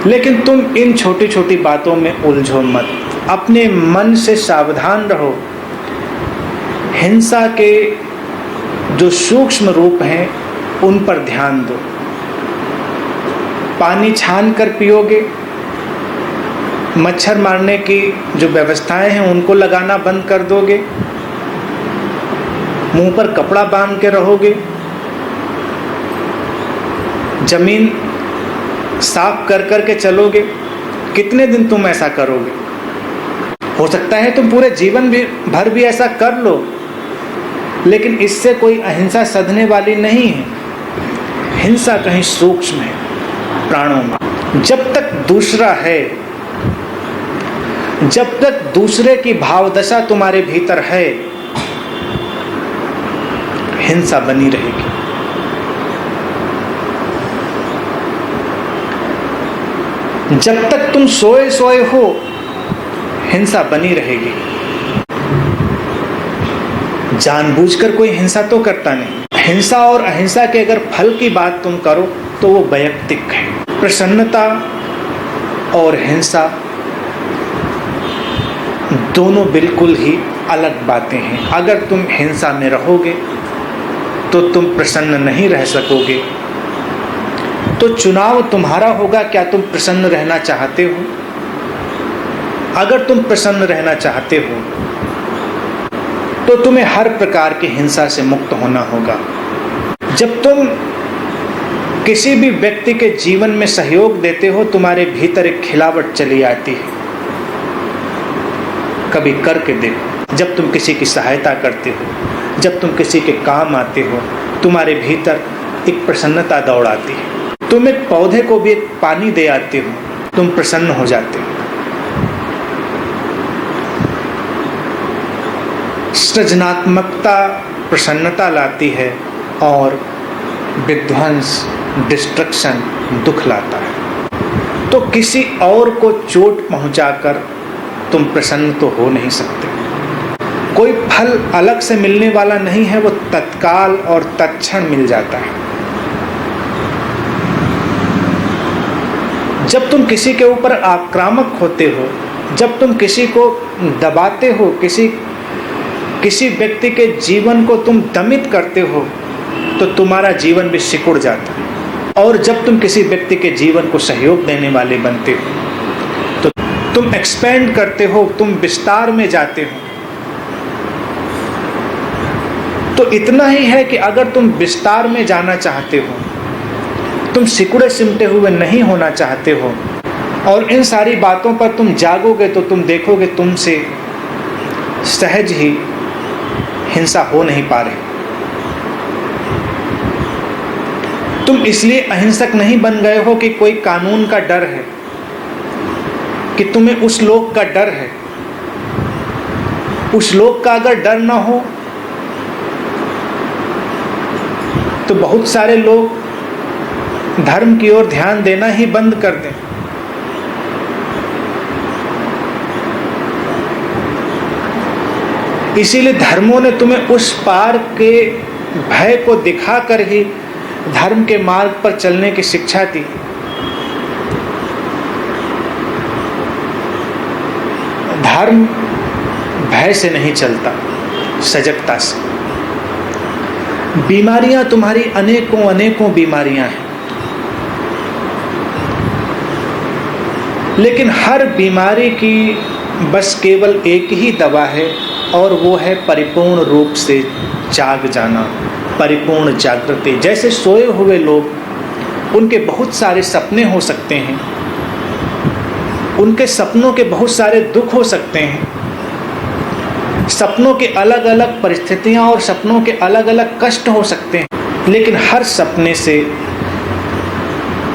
लेकिन तुम इन छोटी छोटी बातों में उलझो मत, अपने मन से सावधान रहो। हिंसा के जो सूक्ष्म रूप हैं उन पर ध्यान दो। पानी छान कर पियोगे, मच्छर मारने की जो व्यवस्थाएं हैं उनको लगाना बंद कर दोगे, मुंह पर कपड़ा बांध के रहोगे, जमीन साफ कर करके चलोगे, कितने दिन तुम ऐसा करोगे? हो सकता है तुम पूरे जीवन भर भी ऐसा कर लो, लेकिन इससे कोई अहिंसा सधने वाली नहीं है। हिंसा कहीं सूक्ष्म है प्राणों में। जब तक दूसरा है, जब तक दूसरे की भावदशा तुम्हारे भीतर है, हिंसा बनी रहेगी। जब तक तुम सोए सोए हो, हिंसा बनी रहेगी। जानबूझकर कोई हिंसा तो करता नहीं। हिंसा और अहिंसा के अगर फल की बात तुम करो तो वो वैयक्तिक है। प्रसन्नता और हिंसा दोनों बिल्कुल ही अलग बातें हैं। अगर तुम हिंसा में रहोगे तो तुम प्रसन्न नहीं रह सकोगे। तो चुनाव तुम्हारा होगा, क्या तुम प्रसन्न रहना चाहते हो? अगर तुम प्रसन्न रहना चाहते हो तो तुम्हें हर प्रकार की हिंसा से मुक्त होना होगा। जब तुम किसी भी व्यक्ति के जीवन में सहयोग देते हो, तुम्हारे भीतर एक खिलावट चली आती है। कभी करके देखो। जब तुम किसी की सहायता करते हो, जब तुम किसी के काम आते हो, तुम्हारे भीतर एक प्रसन्नता दौड़ आती है। तुम एक पौधे को भी एक पानी दे आते हो, तुम प्रसन्न हो जाते हो। सृजनात्मकता प्रसन्नता लाती है और विध्वंस डिस्ट्रक्शन दुख लाता है। तो किसी और को चोट पहुंचाकर तुम प्रसन्न तो हो नहीं सकते। कोई फल अलग से मिलने वाला नहीं है, वो तत्काल और तत्क्षण मिल जाता है। जब तुम किसी के ऊपर आक्रामक होते हो, जब तुम किसी को दबाते हो, किसी व्यक्ति के जीवन को तुम दमित करते हो, तो तुम्हारा जीवन भी सिकुड़ जाता है। और जब तुम किसी व्यक्ति के जीवन को सहयोग देने वाले बनते हो तो तुम एक्सपेंड करते हो, तुम विस्तार में जाते हो। तो इतना ही है कि अगर तुम विस्तार में जाना चाहते हो, तुम सिकुड़े सिमटे हुए नहीं होना चाहते हो, और इन सारी बातों पर तुम जागोगे तो तुम देखोगे तुमसे सहज ही हिंसा हो नहीं पा रही। तुम इसलिए अहिंसक नहीं बन गए हो कि कोई कानून का डर है, कि तुम्हें उस लोक का डर है। उस लोक का अगर डर ना हो तो बहुत सारे लोग धर्म की ओर ध्यान देना ही बंद कर दें। इसीलिए धर्मों ने तुम्हें उस पार के भय को दिखाकर ही धर्म के मार्ग पर चलने की शिक्षा दी। धर्म भय से नहीं चलता, सजगता से। बीमारियां तुम्हारी अनेकों अनेकों बीमारियां हैं, लेकिन हर बीमारी की बस केवल एक ही दवा है, और वो है परिपूर्ण रूप से जाग जाना, परिपूर्ण जागृति। जैसे सोए हुए लोग उनके बहुत सारे सपने हो सकते हैं, उनके सपनों के बहुत सारे दुख हो सकते हैं, सपनों के अलग अलग परिस्थितियां और सपनों के अलग अलग कष्ट हो सकते हैं, लेकिन हर सपने से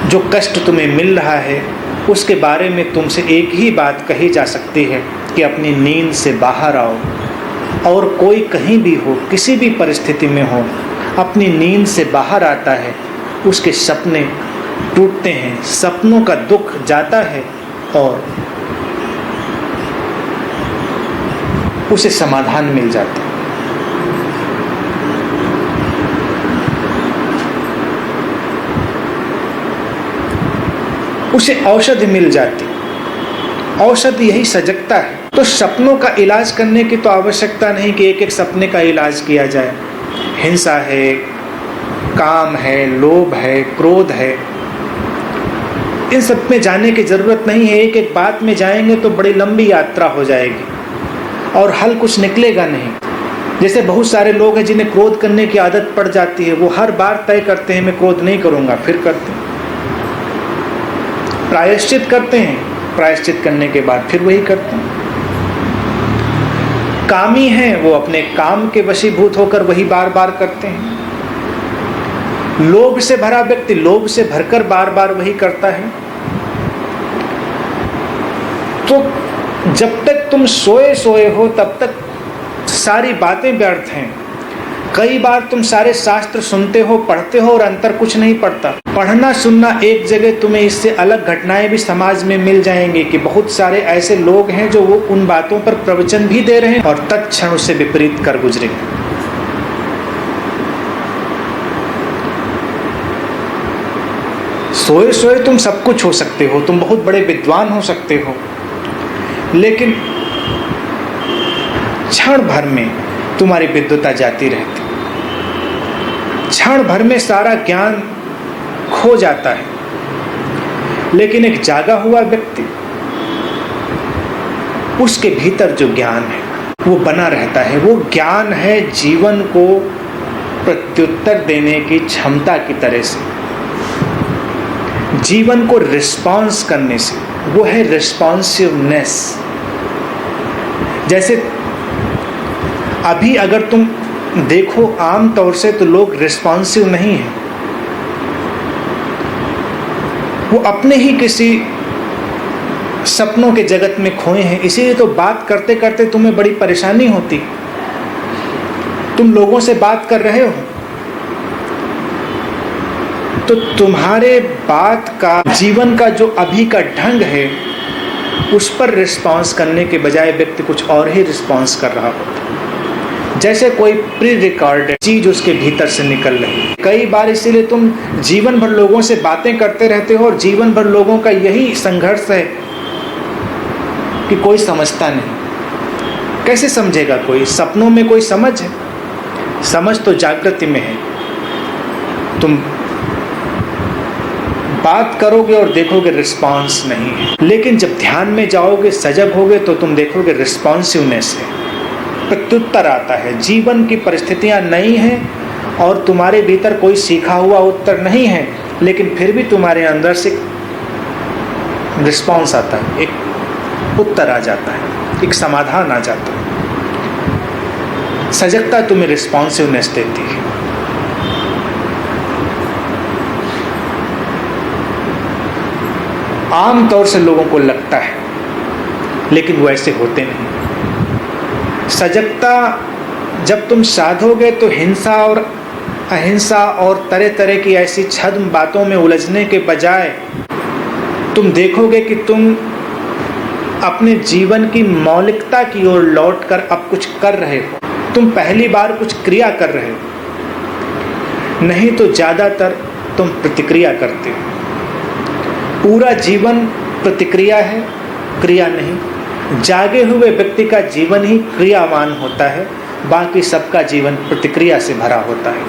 जो कष्ट तुम्हें मिल रहा है उसके बारे में तुमसे एक ही बात कही जा सकती है कि अपनी नींद से बाहर आओ। और कोई कहीं भी हो, किसी भी परिस्थिति में हो, अपनी नींद से बाहर आता है, उसके सपने टूटते हैं, सपनों का दुख जाता है और उसे समाधान मिल जाता है। उसे औषधि मिल जाती। औषधि यही सजगता है। तो सपनों का इलाज करने की तो आवश्यकता नहीं कि एक एक सपने का इलाज किया जाए। हिंसा है, काम है, लोभ है, क्रोध है, इन सब में जाने की जरूरत नहीं है। एक एक बात में जाएंगे तो बड़ी लंबी यात्रा हो जाएगी और हल कुछ निकलेगा नहीं। जैसे बहुत सारे लोग हैं जिन्हें क्रोध करने की आदत पड़ जाती है, वो हर बार तय करते हैं मैं क्रोध नहीं करूंगा, फिर करते हैं। प्रायश्चित करते हैं, प्रायश्चित करने के बाद फिर वही करते हैं। कामी हैं, वो अपने काम के वशीभूत होकर वही बार बार करते हैं। लोभ से भरा व्यक्ति लोभ से भरकर बार बार वही करता है। तो जब तक तुम सोए सोए हो तब तक सारी बातें व्यर्थ हैं। कई बार तुम सारे शास्त्र सुनते हो, पढ़ते हो और अंतर कुछ नहीं पड़ता। पढ़ना सुनना एक जगह, तुम्हें इससे अलग घटनाएं भी समाज में मिल जाएंगी कि बहुत सारे ऐसे लोग हैं जो वो उन बातों पर प्रवचन भी दे रहे हैं और तत्क्षण उससे विपरीत कर गुजरे। सोए सोए तुम सब कुछ हो सकते हो, तुम बहुत बड़े विद्वान हो सकते हो, लेकिन क्षण भर में तुम्हारी विद्वता जाती रहती, क्षण भर में सारा ज्ञान खो जाता है। लेकिन एक जागा हुआ व्यक्ति, उसके भीतर जो ज्ञान है वो बना रहता है। वो ज्ञान है जीवन को प्रत्युत्तर देने की क्षमता की तरह से, जीवन को रिस्पॉन्स करने से। वो है रिस्पॉन्सिवनेस। जैसे अभी अगर तुम देखो, आम तौर से तो लोग रिस्पॉन्सिव नहीं हैं, वो अपने ही किसी सपनों के जगत में खोए हैं। इसीलिए तो बात करते करते तुम्हें बड़ी परेशानी होती। तुम लोगों से बात कर रहे हो तो तुम्हारे बात का, जीवन का जो अभी का ढंग है, उस पर रिस्पॉन्स करने के बजाय व्यक्ति कुछ और ही रिस्पॉन्स कर रहा होता। जैसे कोई प्री रिकॉर्डेड चीज उसके भीतर से निकल रही है। कई बार इसीलिए तुम जीवन भर लोगों से बातें करते रहते हो और जीवन भर लोगों का यही संघर्ष है कि कोई समझता नहीं। कैसे समझेगा कोई? सपनों में कोई समझ है? समझ तो जागृति में है। तुम बात करोगे और देखोगे रिस्पॉन्स नहीं है, लेकिन जब ध्यान में जाओगे, सजग होगे, तो तुम देखोगे रिस्पॉन्सिवनेस है, प्रत्युत्तर आता है। जीवन की परिस्थितियां नई हैं और तुम्हारे भीतर कोई सीखा हुआ उत्तर नहीं है, लेकिन फिर भी तुम्हारे अंदर से रिस्पॉन्स आता है, एक उत्तर आ जाता है, एक समाधान आ जाता है। सजगता तुम्हें रिस्पॉन्सिवनेस देती है। आम तौर से लोगों को लगता है, लेकिन वो ऐसे होते नहीं। सजगता जब तुम साधोगे तो हिंसा और अहिंसा और तरह तरह की ऐसी छद्म बातों में उलझने के बजाय तुम देखोगे कि तुम अपने जीवन की मौलिकता की ओर लौटकर अब कुछ कर रहे हो। तुम पहली बार कुछ क्रिया कर रहे हो, नहीं तो ज़्यादातर तुम प्रतिक्रिया करते हो। पूरा जीवन प्रतिक्रिया है, क्रिया नहीं। जागे हुए व्यक्ति का जीवन ही क्रियावान होता है, बाकी सबका जीवन प्रतिक्रिया से भरा होता है।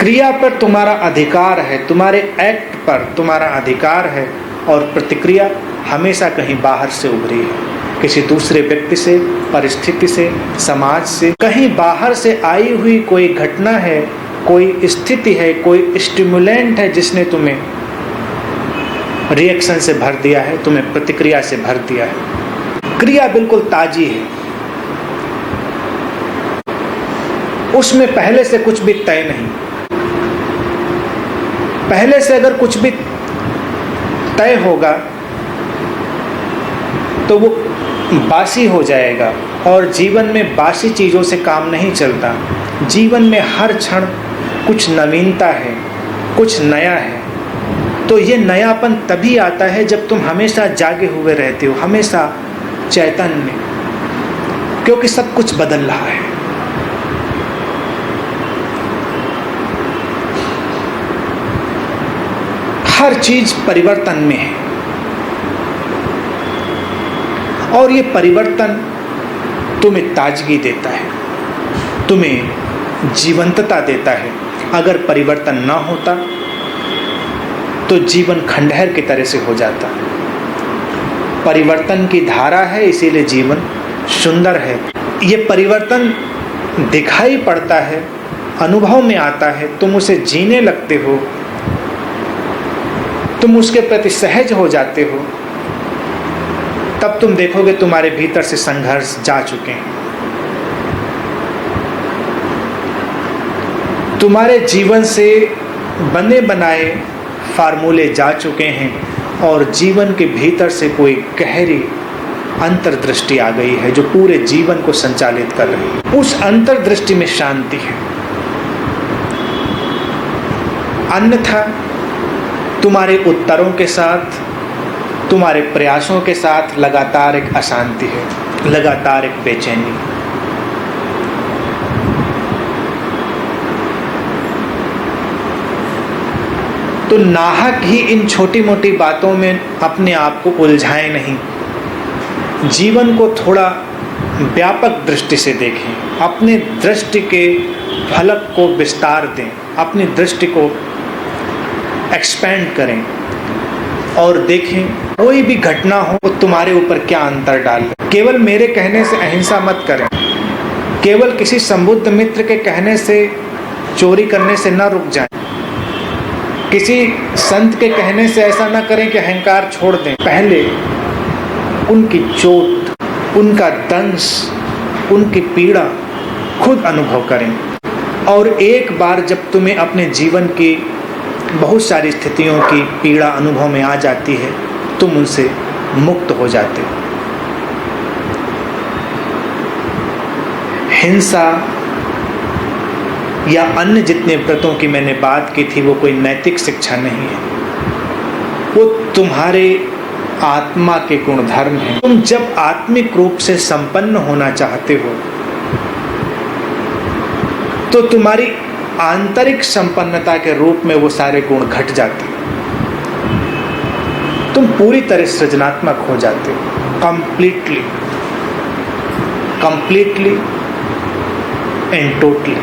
क्रिया पर तुम्हारा अधिकार है, तुम्हारे एक्ट पर तुम्हारा अधिकार है, और प्रतिक्रिया हमेशा कहीं बाहर से उभरी है, किसी दूसरे व्यक्ति से, परिस्थिति से, समाज से, कहीं बाहर से आई हुई कोई घटना है कोई स्थिति है, कोई स्टिमुलेंट है जिसने तुम्हें रिएक्शन से भर दिया है, तुम्हें प्रतिक्रिया से भर दिया है। क्रिया बिल्कुल ताजी है, उसमें पहले से कुछ भी तय नहीं। पहले से अगर कुछ भी तय होगा तो वो बासी हो जाएगा, और जीवन में बासी चीज़ों से काम नहीं चलता। जीवन में हर क्षण कुछ नवीनता है, कुछ नया है। तो ये नयापन तभी आता है जब तुम हमेशा जागे हुए रहते हो, हमेशा चैतन्य, क्योंकि सब कुछ बदल रहा है। हर चीज परिवर्तन में है, और ये परिवर्तन तुम्हें ताजगी देता है, तुम्हें जीवंतता देता है। अगर परिवर्तन ना होता तो जीवन खंडहर की तरह से हो जाता। परिवर्तन की धारा है, इसीलिए जीवन सुंदर है। ये परिवर्तन दिखाई पड़ता है, अनुभव में आता है, तुम उसे जीने लगते हो, तुम उसके प्रति सहज हो जाते हो, तब तुम देखोगे तुम्हारे भीतर से संघर्ष जा चुके हैं, तुम्हारे जीवन से बने बनाए फार्मूले जा चुके हैं, और जीवन के भीतर से कोई गहरी अंतर्दृष्टि आ गई है जो पूरे जीवन को संचालित कर रही है। उस अंतर्दृष्टि में शांति है, अन्यथा तुम्हारे उत्तरों के साथ, तुम्हारे प्रयासों के साथ लगातार एक अशांति है, लगातार एक बेचैनी। तो नाहक ही इन छोटी मोटी बातों में अपने आप को उलझाएं नहीं, जीवन को थोड़ा व्यापक दृष्टि से देखें, अपने दृष्टि के फलक को विस्तार दें, अपनी दृष्टि को एक्सपेंड करें और देखें कोई भी घटना हो वो तुम्हारे ऊपर क्या अंतर डाल ले। केवल मेरे कहने से अहिंसा मत करें, केवल किसी संबुद्ध मित्र के कहने से चोरी करने से न रुक जाएं, किसी संत के कहने से ऐसा न करें कि अहंकार छोड़ दें। पहले उनकी चोट, उनका दंश, उनकी पीड़ा खुद अनुभव करें, और एक बार जब तुम्हें अपने जीवन की बहुत सारी स्थितियों की पीड़ा अनुभव में आ जाती है, तुम उनसे मुक्त हो जाते हो। हिंसा या अन्य जितने व्रतों की मैंने बात की थी वो कोई नैतिक शिक्षा नहीं है, वो तुम्हारे आत्मा के गुणधर्म हैं। तुम जब आत्मिक रूप से संपन्न होना चाहते हो तो तुम्हारी आंतरिक संपन्नता के रूप में वो सारे गुण घट जाते हैं, तुम पूरी तरह सृजनात्मक हो जाते हो, कंप्लीटली एंड टोटली।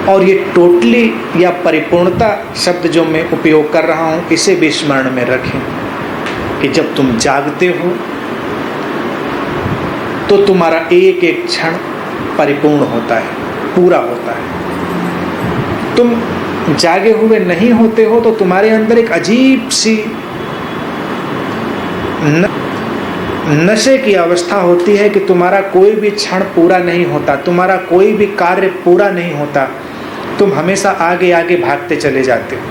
और ये टोटली या परिपूर्णता शब्द जो मैं उपयोग कर रहा हूँ, इसे भी स्मरण में रखें कि जब तुम जागते हो तो तुम्हारा एक एक क्षण परिपूर्ण होता है, पूरा होता है। तुम जागे हुए नहीं होते हो तो तुम्हारे अंदर एक अजीब सी नशे की अवस्था होती है कि तुम्हारा कोई भी क्षण पूरा नहीं होता, तुम्हारा कोई भी कार्य पूरा नहीं होता, तुम हमेशा आगे आगे भागते चले जाते हो।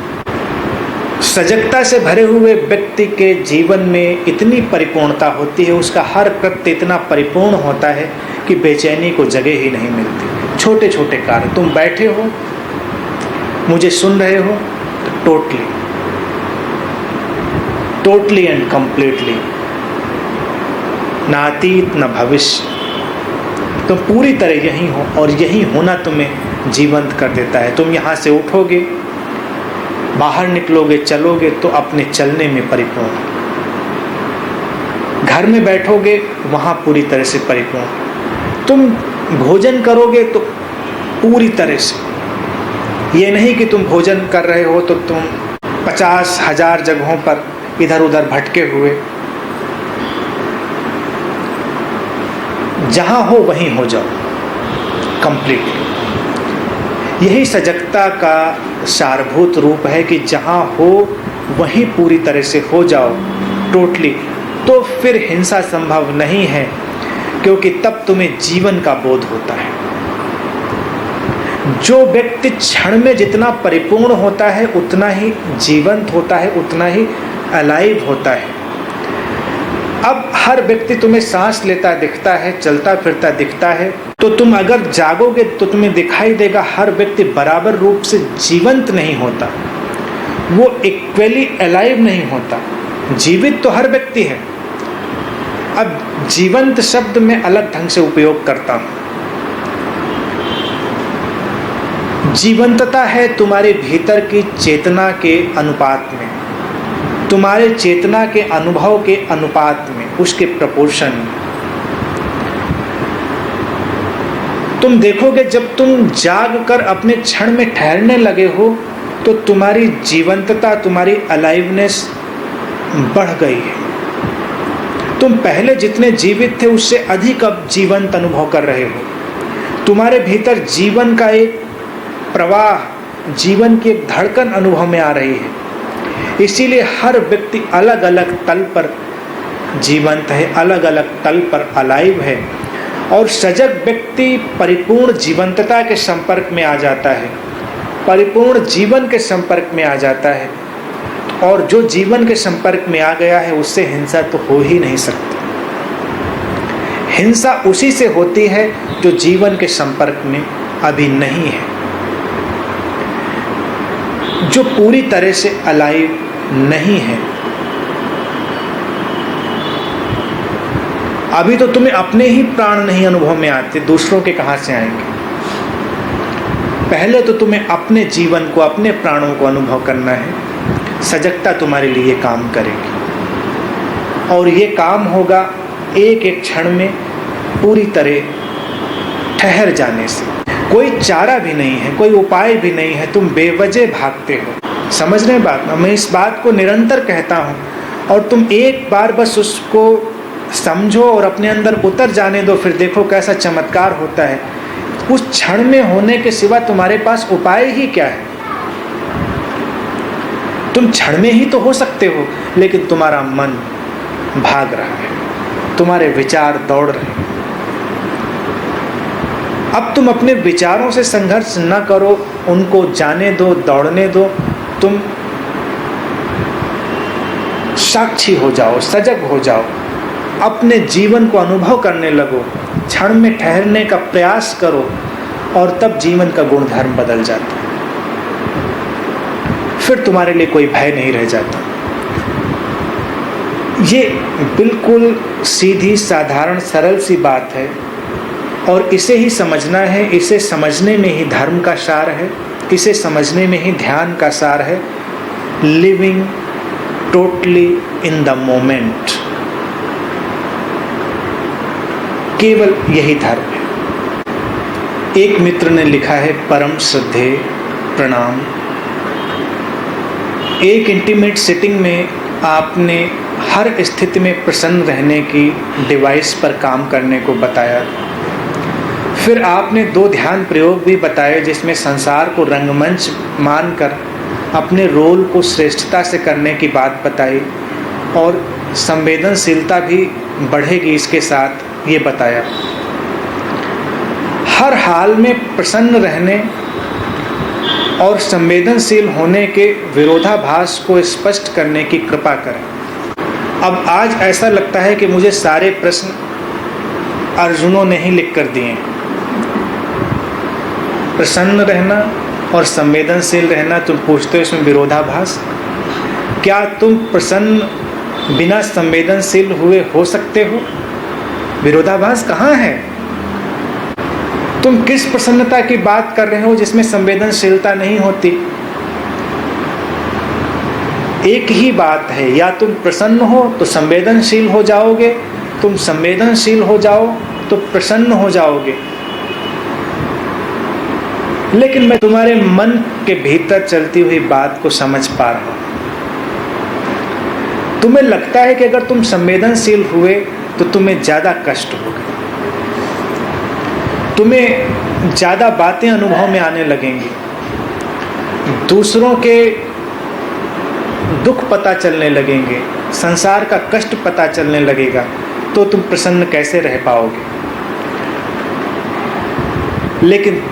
सजगता से भरे हुए व्यक्ति के जीवन में इतनी परिपूर्णता होती है, उसका हर कृत्य इतना परिपूर्ण होता है कि बेचैनी को जगह ही नहीं मिलती। छोटे छोटे कार्य, तुम बैठे हो, मुझे सुन रहे हो, तो टोटली एंड कंप्लीटली, ना अतीत न भविष्य, तुम पूरी तरह यही हो, और यही होना तुम्हें जीवंत कर देता है। तुम यहाँ से उठोगे, बाहर निकलोगे, चलोगे तो अपने चलने में परिपूर्ण, घर में बैठोगे वहाँ पूरी तरह से परिपूर्ण, तुम भोजन करोगे तो पूरी तरह से। ये नहीं कि तुम भोजन कर रहे हो तो तुम 50,000 जगहों पर इधर उधर भटके हुए, जहां हो वहीं हो जाओ कंप्लीटली। यही सजगता का सारभूत रूप है कि जहाँ हो वहीं पूरी तरह से हो जाओ, टोटली। तो फिर हिंसा संभव नहीं है, क्योंकि तब तुम्हें जीवन का बोध होता है। जो व्यक्ति क्षण में जितना परिपूर्ण होता है उतना ही जीवंत होता है, उतना ही अलाइव होता है। अब हर व्यक्ति तुम्हें सांस लेता दिखता है, चलता फिरता दिखता है, तो तुम अगर जागोगे तो तुम्हें दिखाई देगा हर व्यक्ति बराबर रूप से जीवंत नहीं होता, वो इक्वली अलाइव नहीं होता। जीवित तो हर व्यक्ति है। अब जीवंत शब्द मैं अलग ढंग से उपयोग करता हूं। जीवंतता है तुम्हारे भीतर की चेतना के अनुपात में, तुम्हारे चेतना के अनुभव के अनुपात में, उसके प्रपोर्शन में। तुम देखोगे जब तुम जाग कर अपने क्षण में ठहरने लगे हो तो तुम्हारी जीवंतता, तुम्हारी अलाइवनेस बढ़ गई है। तुम पहले जितने जीवित थे उससे अधिक अब जीवंत अनुभव कर रहे हो। तुम्हारे भीतर जीवन का एक प्रवाह, जीवन की एक धड़कन अनुभव में आ रही है। इसीलिए हर व्यक्ति अलग अलग तल पर जीवंत है, अलग अलग तल पर अलाइव है। और सजग व्यक्ति परिपूर्ण जीवंतता के संपर्क में आ जाता है, परिपूर्ण जीवन के संपर्क में आ जाता है। और जो जीवन के संपर्क में आ गया है उससे हिंसा तो हो ही नहीं सकती। हिंसा उसी से होती है जो जीवन के संपर्क में अभी नहीं है, जो पूरी तरह से अलाइव नहीं है। अभी तो तुम्हें अपने ही प्राण नहीं अनुभव में आते, दूसरों के कहां से आएंगे। पहले तो तुम्हें अपने जीवन को, अपने प्राणों को अनुभव करना है। सजगता तुम्हारे लिए काम करेगी और ये काम होगा एक एक क्षण में पूरी तरह ठहर जाने से। कोई चारा भी नहीं है, कोई उपाय भी नहीं है, तुम बेवजह भागते हो। समझ रहे बात? मैं इस बात को निरंतर कहता हूँ और तुम एक बार बस उसको समझो और अपने अंदर उतर जाने दो, फिर देखो कैसा चमत्कार होता है। उस क्षण में होने के सिवा तुम्हारे पास उपाय ही क्या है? तुम क्षण में ही तो हो सकते हो, लेकिन तुम्हारा मन भाग रहा है, तुम्हारे विचार दौड़ रहे हैं। अब तुम अपने विचारों से संघर्ष न करो, उनको जाने दो, दौड़ने दो। तुम साक्षी हो जाओ, सजग हो जाओ, अपने जीवन को अनुभव करने लगो, क्षण में ठहरने का प्रयास करो और तब जीवन का गुणधर्म बदल जाता है। फिर तुम्हारे लिए कोई भय नहीं रह जाता। ये बिल्कुल सीधी, साधारण, सरल सी बात है और इसे ही समझना है। इसे समझने में ही धर्म का सार है, इसे समझने में ही ध्यान का सार है। Living totally in the moment, केवल यही धर्म है। एक मित्र ने लिखा है, परम श्रद्धेय प्रणाम। एक इंटीमेट सेटिंग में आपने हर स्थिति में प्रसन्न रहने की डिवाइस पर काम करने को बताया। फिर आपने 2 ध्यान प्रयोग भी बताए जिसमें संसार को रंगमंच मानकर अपने रोल को श्रेष्ठता से करने की बात बताई और संवेदनशीलता भी बढ़ेगी इसके साथ, ये बताया। हर हाल में प्रसन्न रहने और संवेदनशील होने के विरोधाभास को स्पष्ट करने की कृपा करें। अब आज ऐसा लगता है कि मुझे सारे प्रश्न अर्जुनों ने ही लिख कर दिए। प्रसन्न रहना और संवेदनशील रहना, तुम पूछते हो इसमें विरोधाभास। क्या तुम प्रसन्न बिना संवेदनशील हुए हो सकते हो? विरोधाभास कहाँ है? तुम किस प्रसन्नता की बात कर रहे हो जिसमें संवेदनशीलता नहीं होती? एक ही बात है, या तुम प्रसन्न हो तो संवेदनशील हो जाओगे, तुम संवेदनशील हो जाओ तो प्रसन्न हो जाओगे। लेकिन मैं तुम्हारे मन के भीतर चलती हुई बात को समझ पा रहा हूं। तुम्हें लगता है कि अगर तुम संवेदनशील हुए तो तुम्हें ज्यादा कष्ट होगा, तुम्हें ज़्यादा बातें अनुभव में आने लगेंगी, दूसरों के दुख पता चलने लगेंगे, संसार का कष्ट पता चलने लगेगा, तो तुम प्रसन्न कैसे रह पाओगे। लेकिन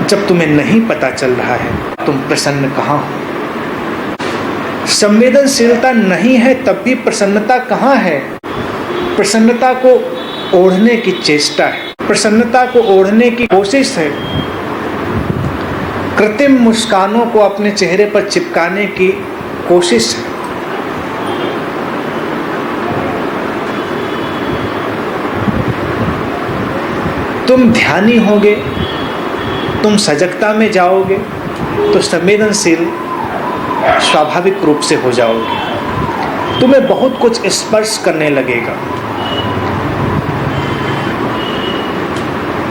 जब तुम्हें नहीं पता चल रहा है तुम प्रसन्न कहाँ हो, संवेदनशीलता नहीं है तब भी प्रसन्नता कहाँ है। प्रसन्नता को ओढ़ने की चेष्टा है, प्रसन्नता को ओढ़ने की कोशिश है, कृत्रिम मुस्कानों को अपने चेहरे पर चिपकाने की कोशिश है। तुम ध्यानी होगे, तुम सजगता में जाओगे तो संवेदनशील स्वाभाविक रूप से हो जाओगे। तुम्हें बहुत कुछ स्पर्श करने लगेगा,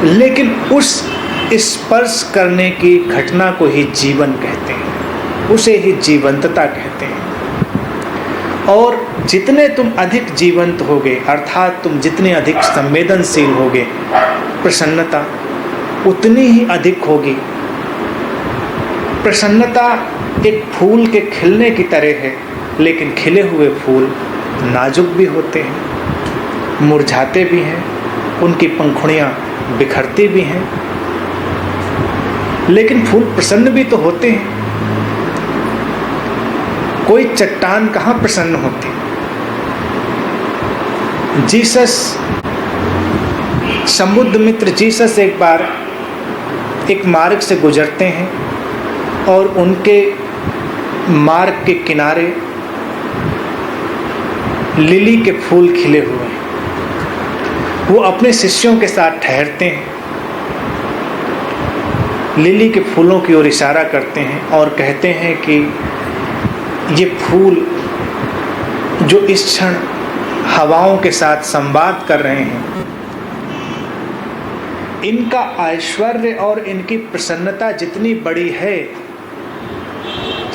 लेकिन उस स्पर्श करने की घटना को ही जीवन कहते हैं, उसे ही जीवंतता कहते हैं। और जितने तुम अधिक जीवंत होगे, अर्थात तुम जितने अधिक संवेदनशील होगे, प्रसन्नता उतनी ही अधिक होगी। प्रसन्नता एक फूल के खिलने की तरह है, लेकिन खिले हुए फूल नाजुक भी होते हैं, मुरझाते भी हैं, उनकी पंखुड़ियाँ बिखरती भी हैं, लेकिन फूल प्रसन्न भी तो होते हैं। कोई चट्टान कहाँ प्रसन्न होती। जीसस, समुद्र मित्र जीसस एक बार एक मार्ग से गुजरते हैं और उनके मार्ग के किनारे लिली के फूल खिले हुए हैं। वो अपने शिष्यों के साथ ठहरते हैं, लिली के फूलों की ओर इशारा करते हैं और कहते हैं कि ये फूल जो इस क्षण हवाओं के साथ संवाद कर रहे हैं, इनका ऐश्वर्य और इनकी प्रसन्नता जितनी बड़ी है,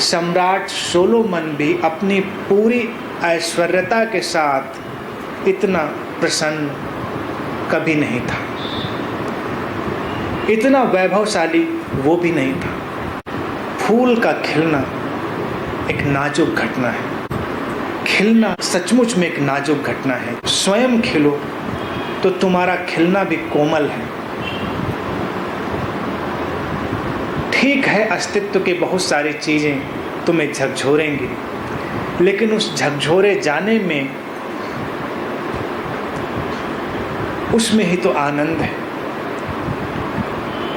सम्राट सोलोमन भी अपनी पूरी ऐश्वर्यता के साथ इतना प्रसन्न कभी नहीं था, इतना वैभवशाली वो भी नहीं था। फूल का खिलना एक नाजुक घटना है, खिलना सचमुच में एक नाजुक घटना है। स्वयं खिलो तो तुम्हारा खिलना भी कोमल है। ठीक है, अस्तित्व के बहुत सारी चीज़ें तुम्हें झकझोरेंगी, लेकिन उस झकझोरे जाने में उसमें ही तो आनंद है,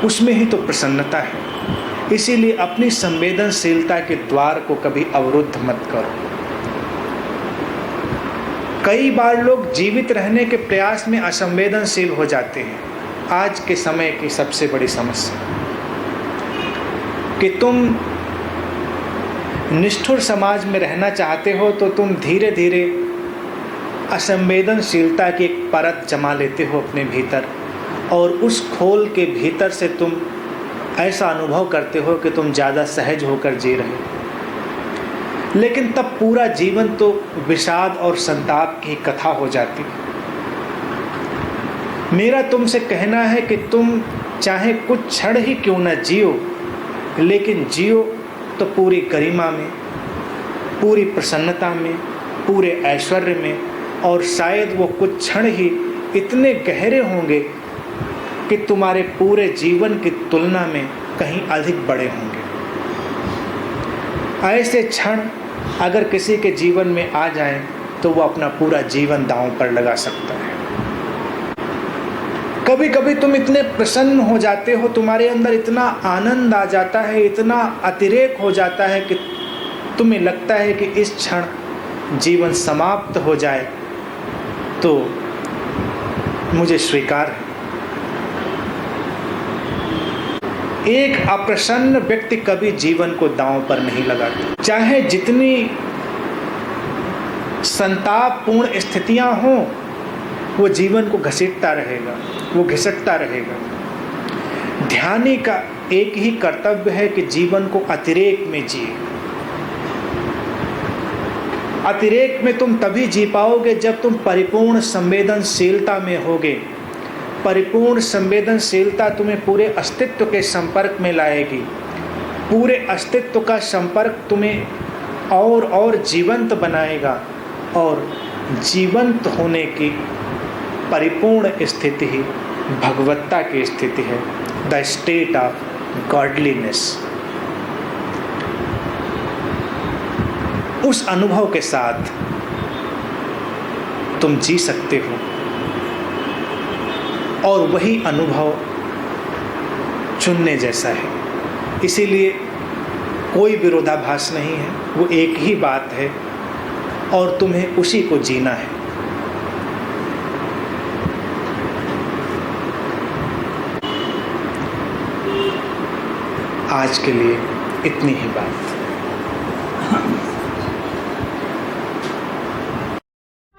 उसमें ही तो प्रसन्नता है। इसीलिए अपनी संवेदनशीलता के द्वार को कभी अवरुद्ध मत करो। कई बार लोग जीवित रहने के प्रयास में असंवेदनशील हो जाते हैं। आज के समय की सबसे बड़ी समस्या कि तुम निष्ठुर समाज में रहना चाहते हो तो तुम धीरे धीरे असंवेदनशीलता की एक परत जमा लेते हो अपने भीतर, और उस खोल के भीतर से तुम ऐसा अनुभव करते हो कि तुम ज़्यादा सहज होकर जी रहे हो। लेकिन तब पूरा जीवन तो विषाद और संताप की कथा हो जाती है। मेरा तुमसे कहना है कि तुम चाहे कुछ क्षण ही क्यों न जियो, लेकिन जियो तो पूरी गरिमा में, पूरी प्रसन्नता में, पूरे ऐश्वर्य में, और शायद वो कुछ क्षण ही इतने गहरे होंगे कि तुम्हारे पूरे जीवन की तुलना में कहीं अधिक बड़े होंगे। ऐसे क्षण अगर किसी के जीवन में आ जाएं तो वो अपना पूरा जीवन दांव पर लगा सकता है। कभी कभी तुम इतने प्रसन्न हो जाते हो, तुम्हारे अंदर इतना आनंद आ जाता है, इतना अतिरेक हो जाता है कि तुम्हें लगता है कि इस क्षण जीवन समाप्त हो जाए तो मुझे स्वीकार है। एक अप्रसन्न व्यक्ति कभी जीवन को दांव पर नहीं लगाता। चाहे जितनी संतापपूर्ण स्थितियां हों, वो जीवन को घसीटता रहेगा, वो घिसटता रहेगा। ध्यानी का एक ही कर्तव्य है कि जीवन को अतिरेक में जिए। अतिरेक में तुम तभी जी पाओगे जब तुम परिपूर्ण संवेदनशीलता में होगे, परिपूर्ण संवेदनशीलता तुम्हें पूरे अस्तित्व के संपर्क में लाएगी। पूरे अस्तित्व का संपर्क तुम्हें और जीवंत बनाएगा, और जीवंत होने की परिपूर्ण स्थिति ही भगवत्ता की स्थिति है, द स्टेट ऑफ गॉडलीनेस। उस अनुभव के साथ तुम जी सकते हो, और वही अनुभव चुनने जैसा है। इसीलिए कोई विरोधाभास नहीं है, वो एक ही बात है और तुम्हें उसी को जीना है। आज के लिए इतनी ही बात।